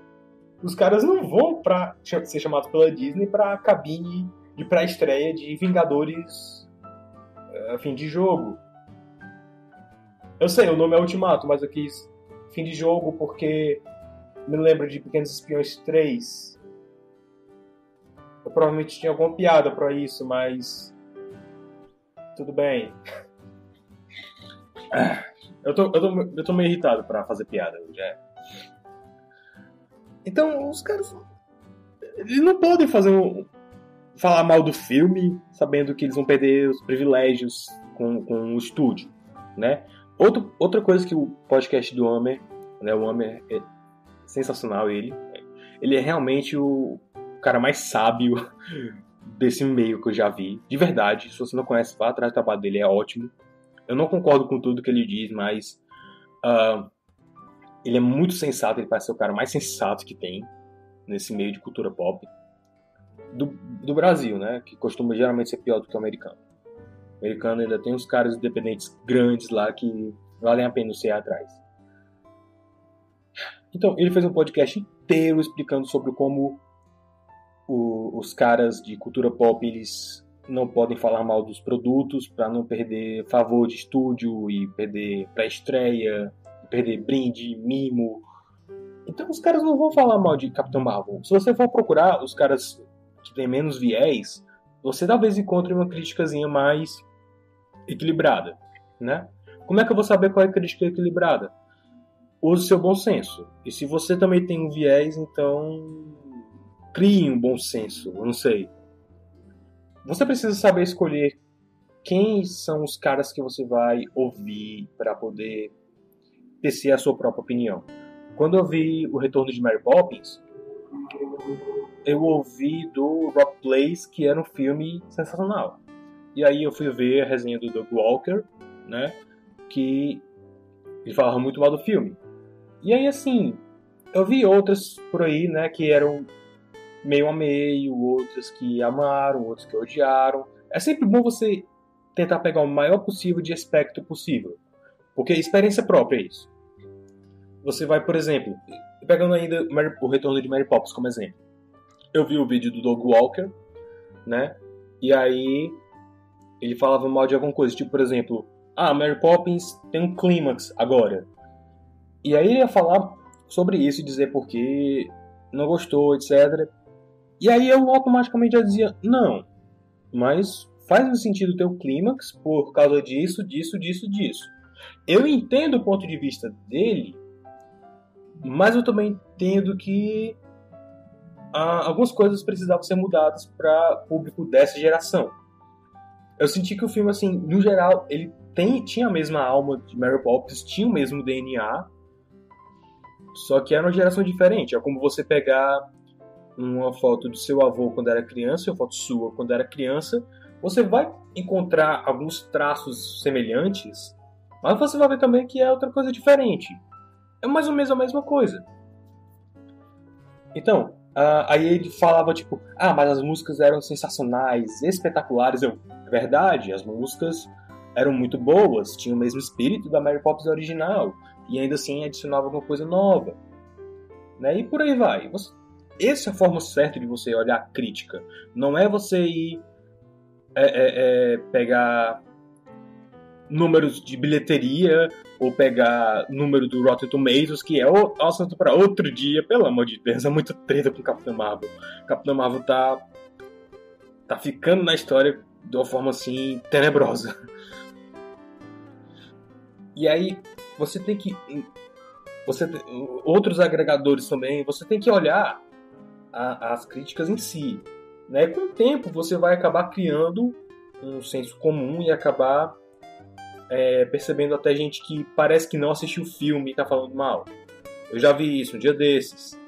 Os caras não vão para ser chamados pela Disney para a cabine de pré-estreia de Vingadores fim de jogo. Eu sei, o nome é Ultimato, mas eu quis fim de jogo porque me lembro de Pequenos Espiões 3. Eu provavelmente tinha alguma piada pra isso, mas tudo bem. Eu tô meio irritado pra fazer piada já. Então, os caras, eles não podem falar mal do filme, sabendo que eles vão perder os privilégios com o estúdio, né? Outra coisa que o podcast do Homer, né? O Homer é sensacional, ele é realmente o cara mais sábio desse meio que eu já vi. De verdade, se você não conhece, vá atrás do trabalho dele, é ótimo. Eu não concordo com tudo que ele diz, mas ele é muito sensato, ele parece ser o cara mais sensato que tem nesse meio de cultura pop do Brasil, né? Que costuma geralmente ser pior do que o americano. O americano ainda tem uns caras independentes grandes lá que valem a pena você ir atrás. Então, ele fez um podcast inteiro explicando sobre como os caras de cultura pop, eles não podem falar mal dos produtos para não perder favor de estúdio e perder pré-estreia, perder brinde, mimo. Então os caras não vão falar mal de Capitão Marvel. Se você for procurar os caras que têm menos viés, você talvez encontre uma criticazinha mais equilibrada, né? Como é que eu vou saber qual é a crítica equilibrada? Use seu bom senso. E se você também tem um viés, então crie um bom senso. Eu não sei. Você precisa saber escolher quem são os caras que você vai ouvir para poder tecer a sua própria opinião. Quando eu vi o Retorno de Mary Poppins, eu ouvi do Rock Place, que era um filme sensacional. E aí eu fui ver a resenha do Doug Walker, né, que ele falava muito mal do filme. E aí, assim, eu vi outras por aí, né, que eram meio a meio, outras que amaram, outras que odiaram. É sempre bom você tentar pegar o maior possível de aspecto possível, porque experiência própria é isso. Você vai, por exemplo, pegando ainda o Retorno de Mary Poppins como exemplo. Eu vi o vídeo do Doug Walker, né? E aí ele falava mal de alguma coisa, tipo, por exemplo, Mary Poppins tem um clímax agora. E aí ele ia falar sobre isso e dizer porque não gostou, etc. E aí eu automaticamente já dizia, não, mas faz sentido ter o clímax por causa disso. Eu entendo o ponto de vista dele, mas eu também entendo que algumas coisas precisavam ser mudadas para público dessa geração. Eu senti que o filme, assim, no geral, ele tinha a mesma alma de Mary Poppins, tinha o mesmo DNA, só que era uma geração diferente. É como você pegar uma foto do seu avô quando era criança e uma foto sua quando era criança. Você vai encontrar alguns traços semelhantes, mas você vai ver também que é outra coisa diferente. É mais ou menos a mesma coisa. Então, aí ele falava tipo, mas as músicas eram sensacionais, espetaculares. É verdade, as músicas eram muito boas, tinham o mesmo espírito da Mary Poppins original, e ainda assim adicionava alguma coisa nova, né? E por aí vai. Essa é a forma certa de você olhar a crítica. Não é você ir pegar números de bilheteria ou pegar número do Rotten Tomatoes, que é o assunto para outro dia. Pelo amor de Deus, é muito treta com Capitão Marvel. Capitão Marvel tá ficando na história de uma forma assim tenebrosa. E aí você tem que outros agregadores também, você tem que olhar as críticas em si, né? Com o tempo você vai acabar criando um senso comum e acabar percebendo até gente que parece que não assistiu o filme e tá falando mal. Eu já vi isso um dia desses.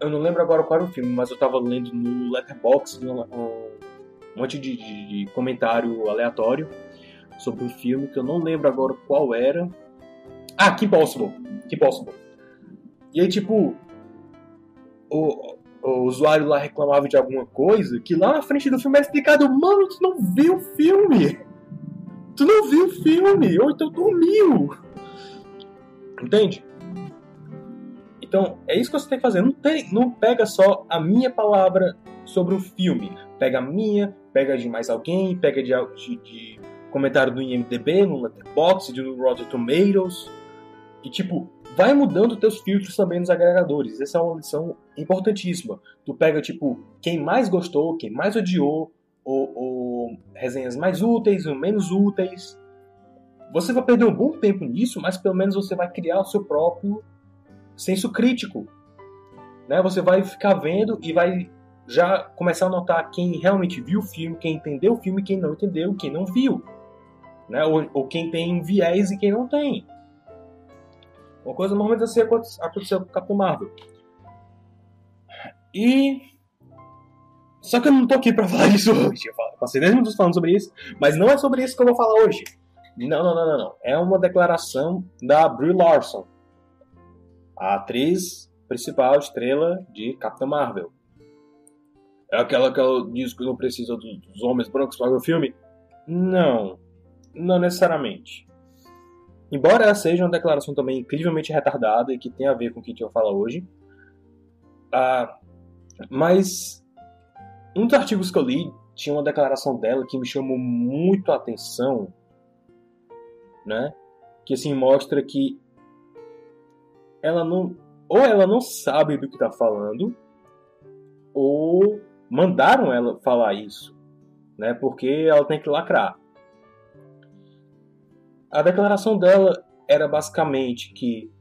Eu não lembro agora qual era o filme, mas eu tava lendo no Letterboxd um monte de comentário aleatório sobre um filme que eu não lembro agora qual era. Kim Possible. E aí, tipo, o usuário lá reclamava de alguma coisa que lá na frente do filme era explicado. Mano, tu não viu o filme! Ou então dormiu! Entende? Então, é isso que você tem que fazer. Não pega só a minha palavra sobre um filme. Pega a minha, pega de mais alguém, pega de comentário do IMDb, no Letterboxd, no Rotten Tomatoes. E, tipo, vai mudando teus filtros também nos agregadores. Essa é uma lição importantíssima. Tu pega, tipo, quem mais gostou, quem mais odiou, ou resenhas mais úteis ou menos úteis. Você vai perder um bom tempo nisso, mas pelo menos você vai criar o seu próprio senso crítico, né? Você vai ficar vendo e vai já começar a notar quem realmente viu o filme, quem entendeu o filme, quem não entendeu, quem não viu, né? Ou quem tem viés e quem não tem. Uma coisa mais ou menos assim aconteceu com o Capitão Marvel. E... Só que eu não tô aqui pra falar isso hoje. Eu passei 10 minutos falando sobre isso, mas não é sobre isso que eu vou falar hoje. Não. É uma declaração da Brie Larson, a atriz principal, estrela de Capitã Marvel. É aquela que ela diz que não precisa dos homens brancos para ver o filme? Não necessariamente. Embora ela seja uma declaração também incrivelmente retardada e que tem a ver com o que a gente vai falar hoje, mas um dos artigos que eu li tinha uma declaração dela que me chamou muito a atenção, né? Que assim mostra que ela não sabe do que está falando, ou mandaram ela falar isso, né? Porque ela tem que lacrar. A declaração dela era basicamente que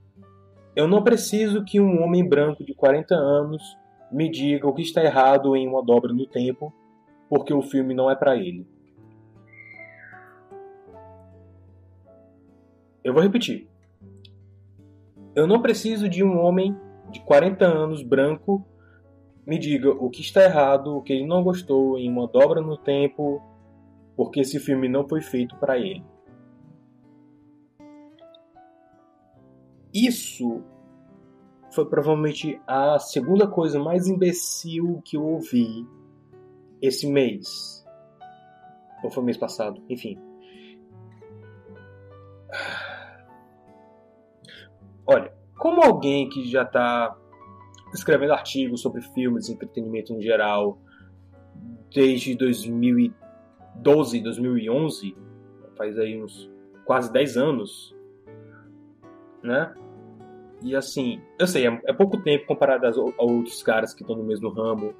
eu não preciso que um homem branco de 40 anos me diga o que está errado em Uma Dobra no Tempo, porque o filme não é para ele. Eu vou repetir. Eu não preciso de um homem de 40 anos branco me diga o que está errado, o que ele não gostou em Uma Dobra no Tempo, porque esse filme não foi feito para ele. Isso foi provavelmente a segunda coisa mais imbecil que eu ouvi esse mês. Ou foi mês passado, enfim. Olha, como alguém que já está escrevendo artigos sobre filmes e entretenimento no geral desde 2012, 2011, faz aí uns quase 10 anos, né? E assim, eu sei, é pouco tempo comparado a outros caras que estão no mesmo ramo,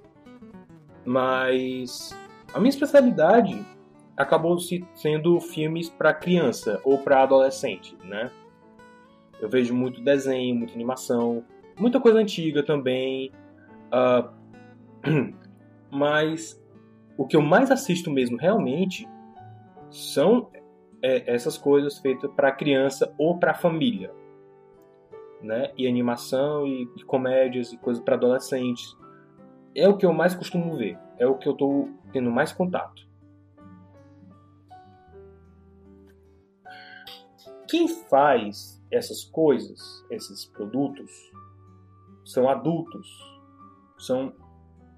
mas a minha especialidade acabou sendo filmes para criança ou para adolescente, né? Eu vejo muito desenho, muita animação, muita coisa antiga também, mas o que eu mais assisto mesmo realmente são essas coisas feitas para criança ou para família, né? E animação e comédias e coisas para adolescentes. É o que eu mais costumo ver, é o que eu estou tendo mais contato. Quem faz essas coisas, esses produtos, são adultos, são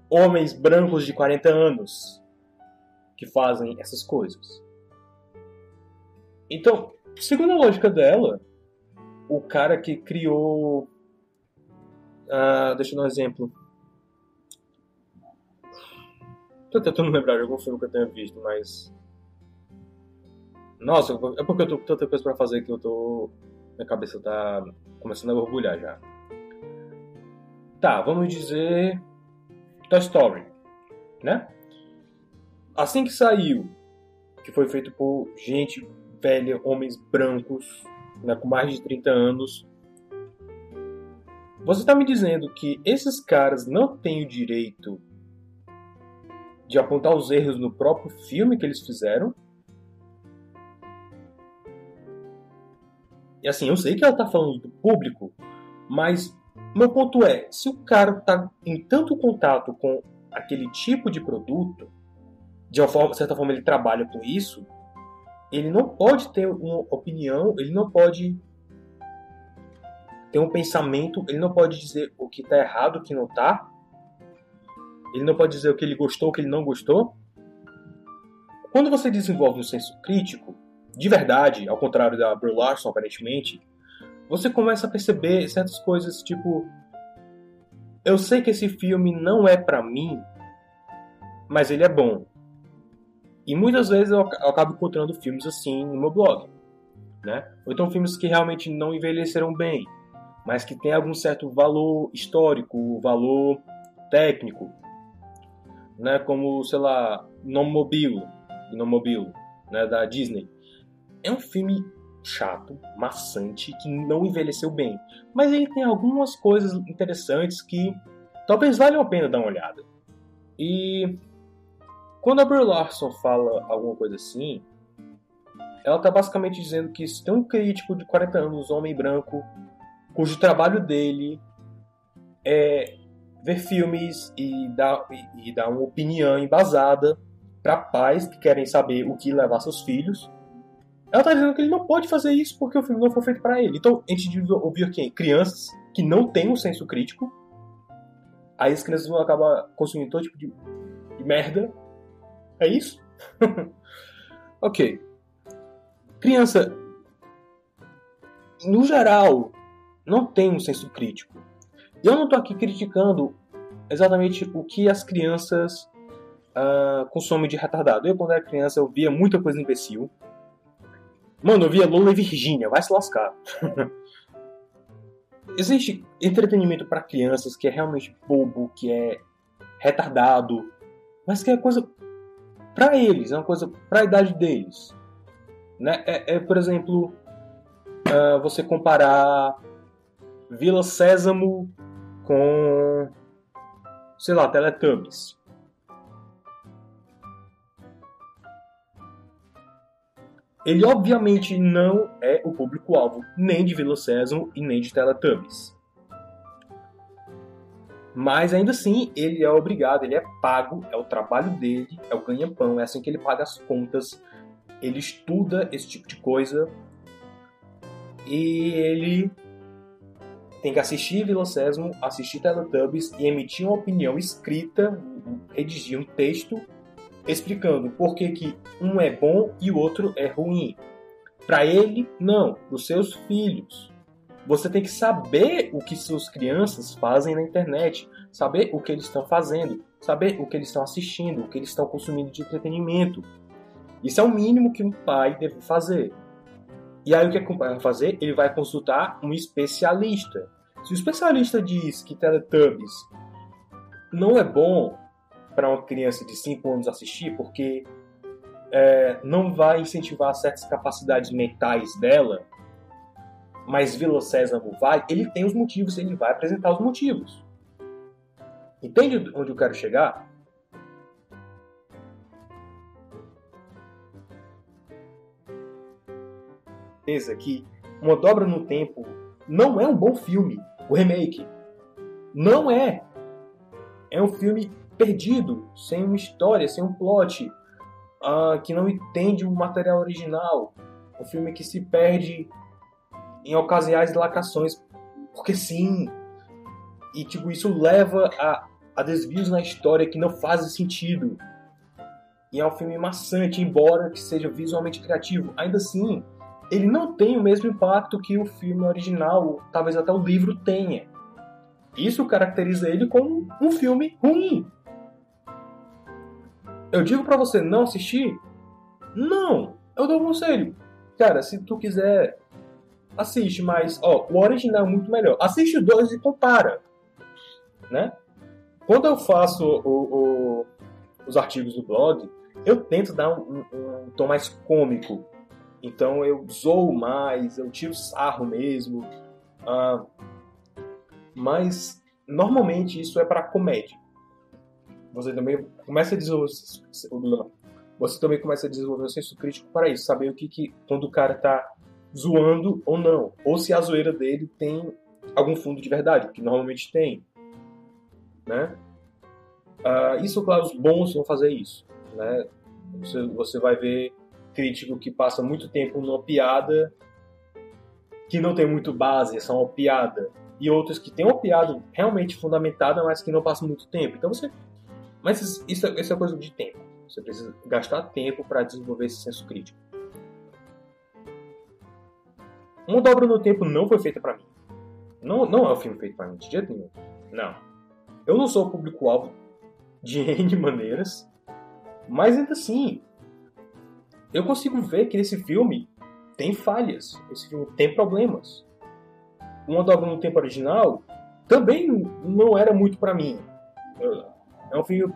homens brancos de 40 anos que fazem essas coisas. Então, segundo a lógica dela, o cara que criou... deixa eu dar um exemplo. Tô tentando lembrar de algum filme que eu tenha visto, mas... Nossa, é porque eu tô com tanta coisa pra fazer que minha cabeça tá começando a borbulhar já. Tá, vamos dizer... Toy Story, né? Assim que saiu, que foi feito por gente velha, homens brancos, né, com mais de 30 anos, você tá me dizendo que esses caras não têm o direito de apontar os erros no próprio filme que eles fizeram? E assim, eu sei que ela tá falando do público, mas meu ponto é, se o cara tá em tanto contato com aquele tipo de produto, de certa forma ele trabalha com isso, ele não pode ter uma opinião, ele não pode ter um pensamento, ele não pode dizer o que tá errado, o que não tá, ele não pode dizer o que ele gostou, o que ele não gostou. Quando você desenvolve um senso crítico, de verdade, ao contrário da Brie Larson, aparentemente, você começa a perceber certas coisas, tipo... Eu sei que esse filme não é pra mim, mas ele é bom. E muitas vezes eu acabo encontrando filmes assim no meu blog, né? Ou então filmes que realmente não envelheceram bem, mas que tem algum certo valor histórico, valor técnico, né? Como, sei lá, Nomobile, né? Da Disney. É um filme chato, maçante, que não envelheceu bem. Mas ele tem algumas coisas interessantes que talvez valham a pena dar uma olhada. E quando a Brie Larson fala alguma coisa assim, ela está basicamente dizendo que se tem um crítico de 40 anos, homem branco, cujo trabalho dele é ver filmes e dar uma opinião embasada para pais que querem saber o que levar seus filhos. Ela tá dizendo que ele não pode fazer isso porque o filme não foi feito para ele. Então, a gente deve ouvir aqui crianças que não têm um senso crítico. Aí as crianças vão acabar consumindo todo tipo de merda. É isso? Ok. Criança, no geral, não tem um senso crítico. E eu não tô aqui criticando exatamente o que as crianças consomem de retardado. Eu, quando era criança, eu via muita coisa imbecil. Mano, eu via Lola e Virgínia, vai se lascar. Existe entretenimento para crianças que é realmente bobo, que é retardado, mas que é coisa para eles, é uma coisa para a idade deles. Né? Por exemplo, você comparar Vila Sésamo com, sei lá, Teletubbies. Ele obviamente não é o público-alvo nem de Vila Sésamo e nem de Teletubbies. Mas ainda assim, ele é obrigado, ele é pago, é o trabalho dele, é o ganha-pão, é assim que ele paga as contas. Ele estuda esse tipo de coisa e ele tem que assistir Vila Sésamo, assistir Teletubbies e emitir uma opinião escrita, redigir um texto explicando por que um é bom e o outro é ruim. Para ele, não. Para os seus filhos. Você tem que saber o que suas crianças fazem na internet. Saber o que eles estão fazendo. Saber o que eles estão assistindo. O que eles estão consumindo de entretenimento. Isso é o mínimo que um pai deve fazer. E aí o que o pai vai fazer? Ele vai consultar um especialista. Se o especialista diz que Teletubbies não é bom para uma criança de 5 anos assistir, porque não vai incentivar certas capacidades mentais dela, mas Vila Sésamo vai, ele tem os motivos, ele vai apresentar os motivos. Entende onde eu quero chegar? Que Uma Dobra no Tempo não é um bom filme, o remake. Não é. É um filme perdido, sem uma história, sem um plot, que não entende o material original. Um filme que se perde em ocasiões de lacrações, porque sim. E isso leva a desvios na história que não fazem sentido. E é um filme maçante, embora que seja visualmente criativo. Ainda assim, ele não tem o mesmo impacto que o filme original, talvez até o livro tenha. Isso caracteriza ele como um filme ruim. Eu digo pra você não assistir? Não! Eu dou um conselho. Cara, se tu quiser, assiste, mas o original é muito melhor. Assiste os dois e compara. Né? Quando eu faço os artigos do blog, eu tento dar um tom mais cômico. Então eu zoo mais, eu tiro sarro mesmo. Mas normalmente isso é para comédia. Você também começa a desenvolver o senso crítico para isso, saber o que quando o cara tá zoando ou não, ou se a zoeira dele tem algum fundo de verdade, que normalmente tem, né? Isso, claro, os bons vão fazer isso, né? Você vai ver crítico que passa muito tempo numa piada que não tem muito base, é só uma piada, e outros que tem uma piada realmente fundamentada, mas que não passa muito tempo. Então Mas isso é coisa de tempo. Você precisa gastar tempo para desenvolver esse senso crítico. Uma Dobra no Tempo não foi feita para mim. Não é um filme feito para mim, de jeito nenhum. Não. Eu não sou o público-alvo de N maneiras, mas ainda assim, eu consigo ver que esse filme tem falhas. Esse filme tem problemas. Uma Dobra no Tempo original também não era muito para mim. É um filme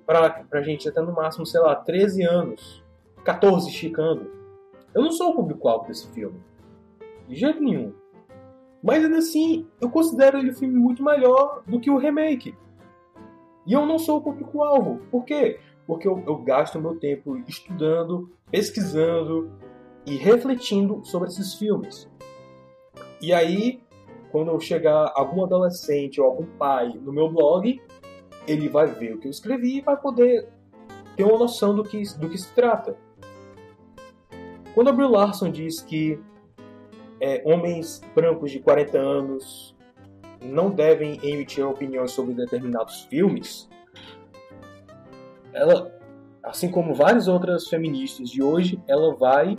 pra gente até no máximo, sei lá, 13 anos. 14 esticando. Eu não sou o público-alvo desse filme. De jeito nenhum. Mas ainda assim, eu considero ele um filme muito melhor do que o remake. E eu não sou o público-alvo. Por quê? Porque eu gasto meu tempo estudando, pesquisando e refletindo sobre esses filmes. E aí, quando chegar algum adolescente ou algum pai no meu blog, ele vai ver o que eu escrevi e vai poder ter uma noção do que se trata. Quando a Brie Larson diz que homens brancos de 40 anos não devem emitir opiniões sobre determinados filmes, ela, assim como várias outras feministas de hoje, ela vai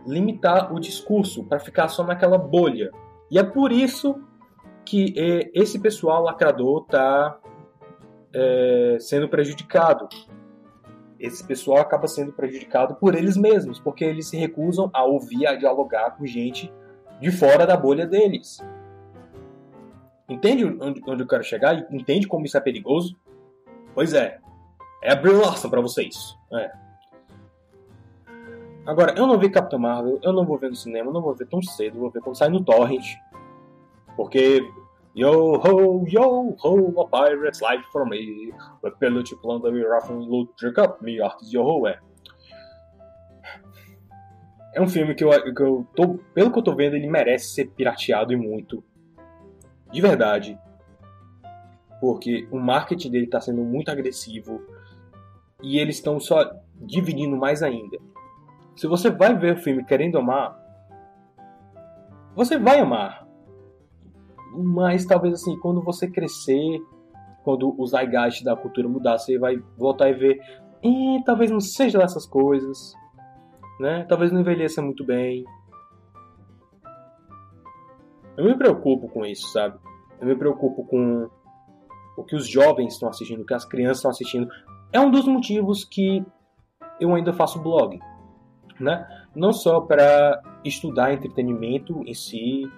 limitar o discurso para ficar só naquela bolha. E é por isso que esse pessoal lacrador está sendo prejudicado. Esse pessoal acaba sendo prejudicado por eles mesmos, porque eles se recusam a ouvir, a dialogar com gente de fora da bolha deles. Entende onde eu quero chegar? Entende como isso é perigoso? Pois é a Brie Larson pra vocês. Agora, eu não vi Capitã Marvel, eu não vou ver no cinema, não vou ver tão cedo, vou ver quando sai no torrent. Porque yo ho, a pirate's life for me. But pelute planta me rough and loot drink up me artes yo ho, É um filme que eu tô, pelo que eu tô vendo, ele merece ser pirateado e muito. De verdade. Porque o marketing dele tá sendo muito agressivo. E eles estão só dividindo mais ainda. Se você vai ver o filme querendo amar, você vai amar. Mas talvez assim, quando você crescer, quando o zeitgeist da cultura mudar, você vai voltar e ver, talvez não seja dessas coisas, né? Talvez não envelheça muito bem. Eu me preocupo com isso, sabe? Eu me preocupo com o que os jovens estão assistindo, o que as crianças estão assistindo. É um dos motivos que eu ainda faço blog, né? Não só para estudar entretenimento em si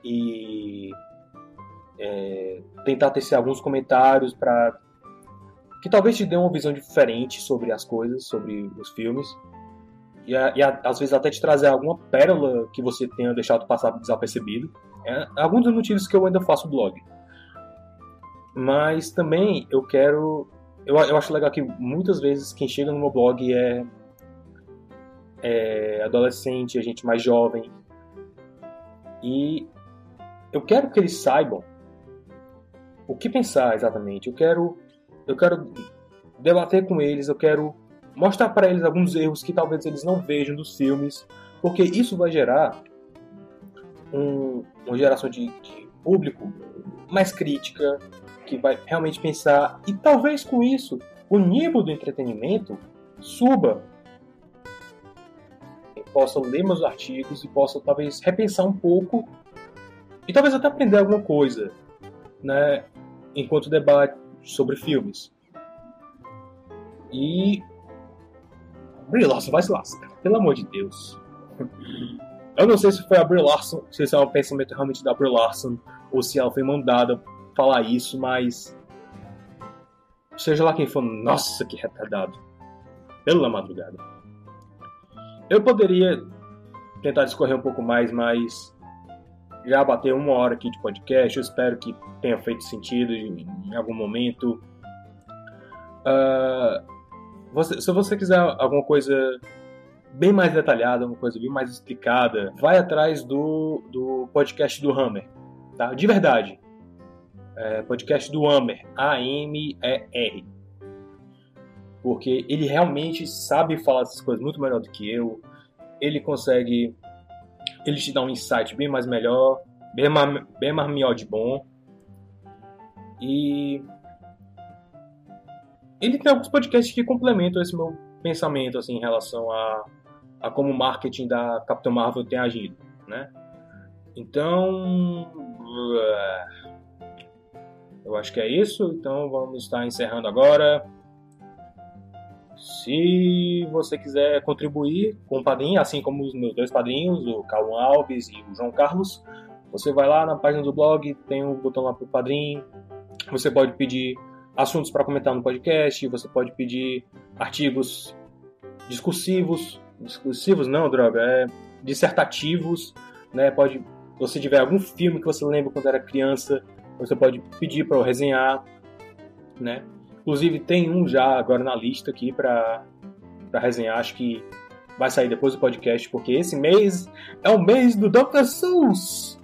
e tentar tecer alguns comentários para que talvez te dê uma visão diferente sobre as coisas, sobre os filmes e às vezes até te trazer alguma pérola que você tenha deixado passar desapercebido. Alguns dos motivos que eu ainda faço blog. Mas também eu acho legal que muitas vezes quem chega no meu blog é adolescente, é gente mais jovem. E eu quero que eles saibam o que pensar exatamente. Eu quero debater com eles, eu quero mostrar para eles alguns erros que talvez eles não vejam dos filmes, porque isso vai gerar uma geração de público mais crítica, que vai realmente pensar, e talvez com isso o nível do entretenimento suba. Eu possa ler meus artigos e possa talvez repensar um pouco e talvez até aprender alguma coisa, né, enquanto debate sobre filmes. E Brie Larson vai se lascar, pelo amor de Deus. Eu não sei se foi a Brie Larson, se esse é um pensamento realmente da Brie Larson ou se ela foi mandada falar isso, mas seja lá quem for, nossa, que retardado, pela madrugada. Eu poderia tentar discorrer um pouco mais, mas já bateu 1 hora aqui de podcast. Eu espero que tenha feito sentido em algum momento. Se você quiser alguma coisa bem mais detalhada, uma coisa bem mais explicada, vai atrás do podcast do Hammer, tá? De verdade. Podcast do Amer, A-M-E-R. Porque ele realmente sabe falar essas coisas muito melhor do que eu. Ele te dá um insight bem mais melhor, bem mais melhor de bom. E ele tem alguns podcasts que complementam esse meu pensamento assim, em relação a como o marketing da Capitã Marvel tem agido, né? Então, eu acho que é isso. Então vamos estar encerrando agora. Se você quiser contribuir com o padrinho, assim como os meus 2 padrinhos, o Cauã Alves e o João Carlos, você vai lá na página do blog, tem um botão lá para o padrinho. Você pode pedir assuntos para comentar no podcast, você pode pedir artigos discursivos não, droga, dissertativos, né? Se você tiver algum filme que você lembra quando era criança, você pode pedir para eu resenhar, né? Inclusive tem um já agora na lista aqui para resenhar, acho que vai sair depois do podcast, porque esse mês é o mês do Dr. Seuss.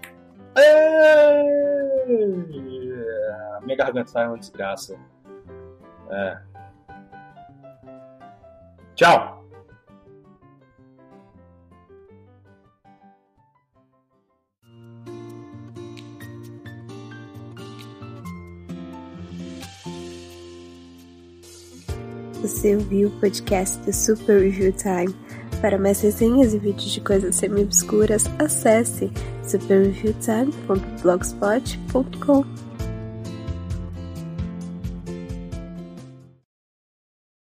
Minha garganta tá uma desgraça. Tchau! Você ouviu o podcast do Super Review Time. Para mais resenhas e vídeos de coisas semi-obscuras, acesse superreviewtime.blogspot.com.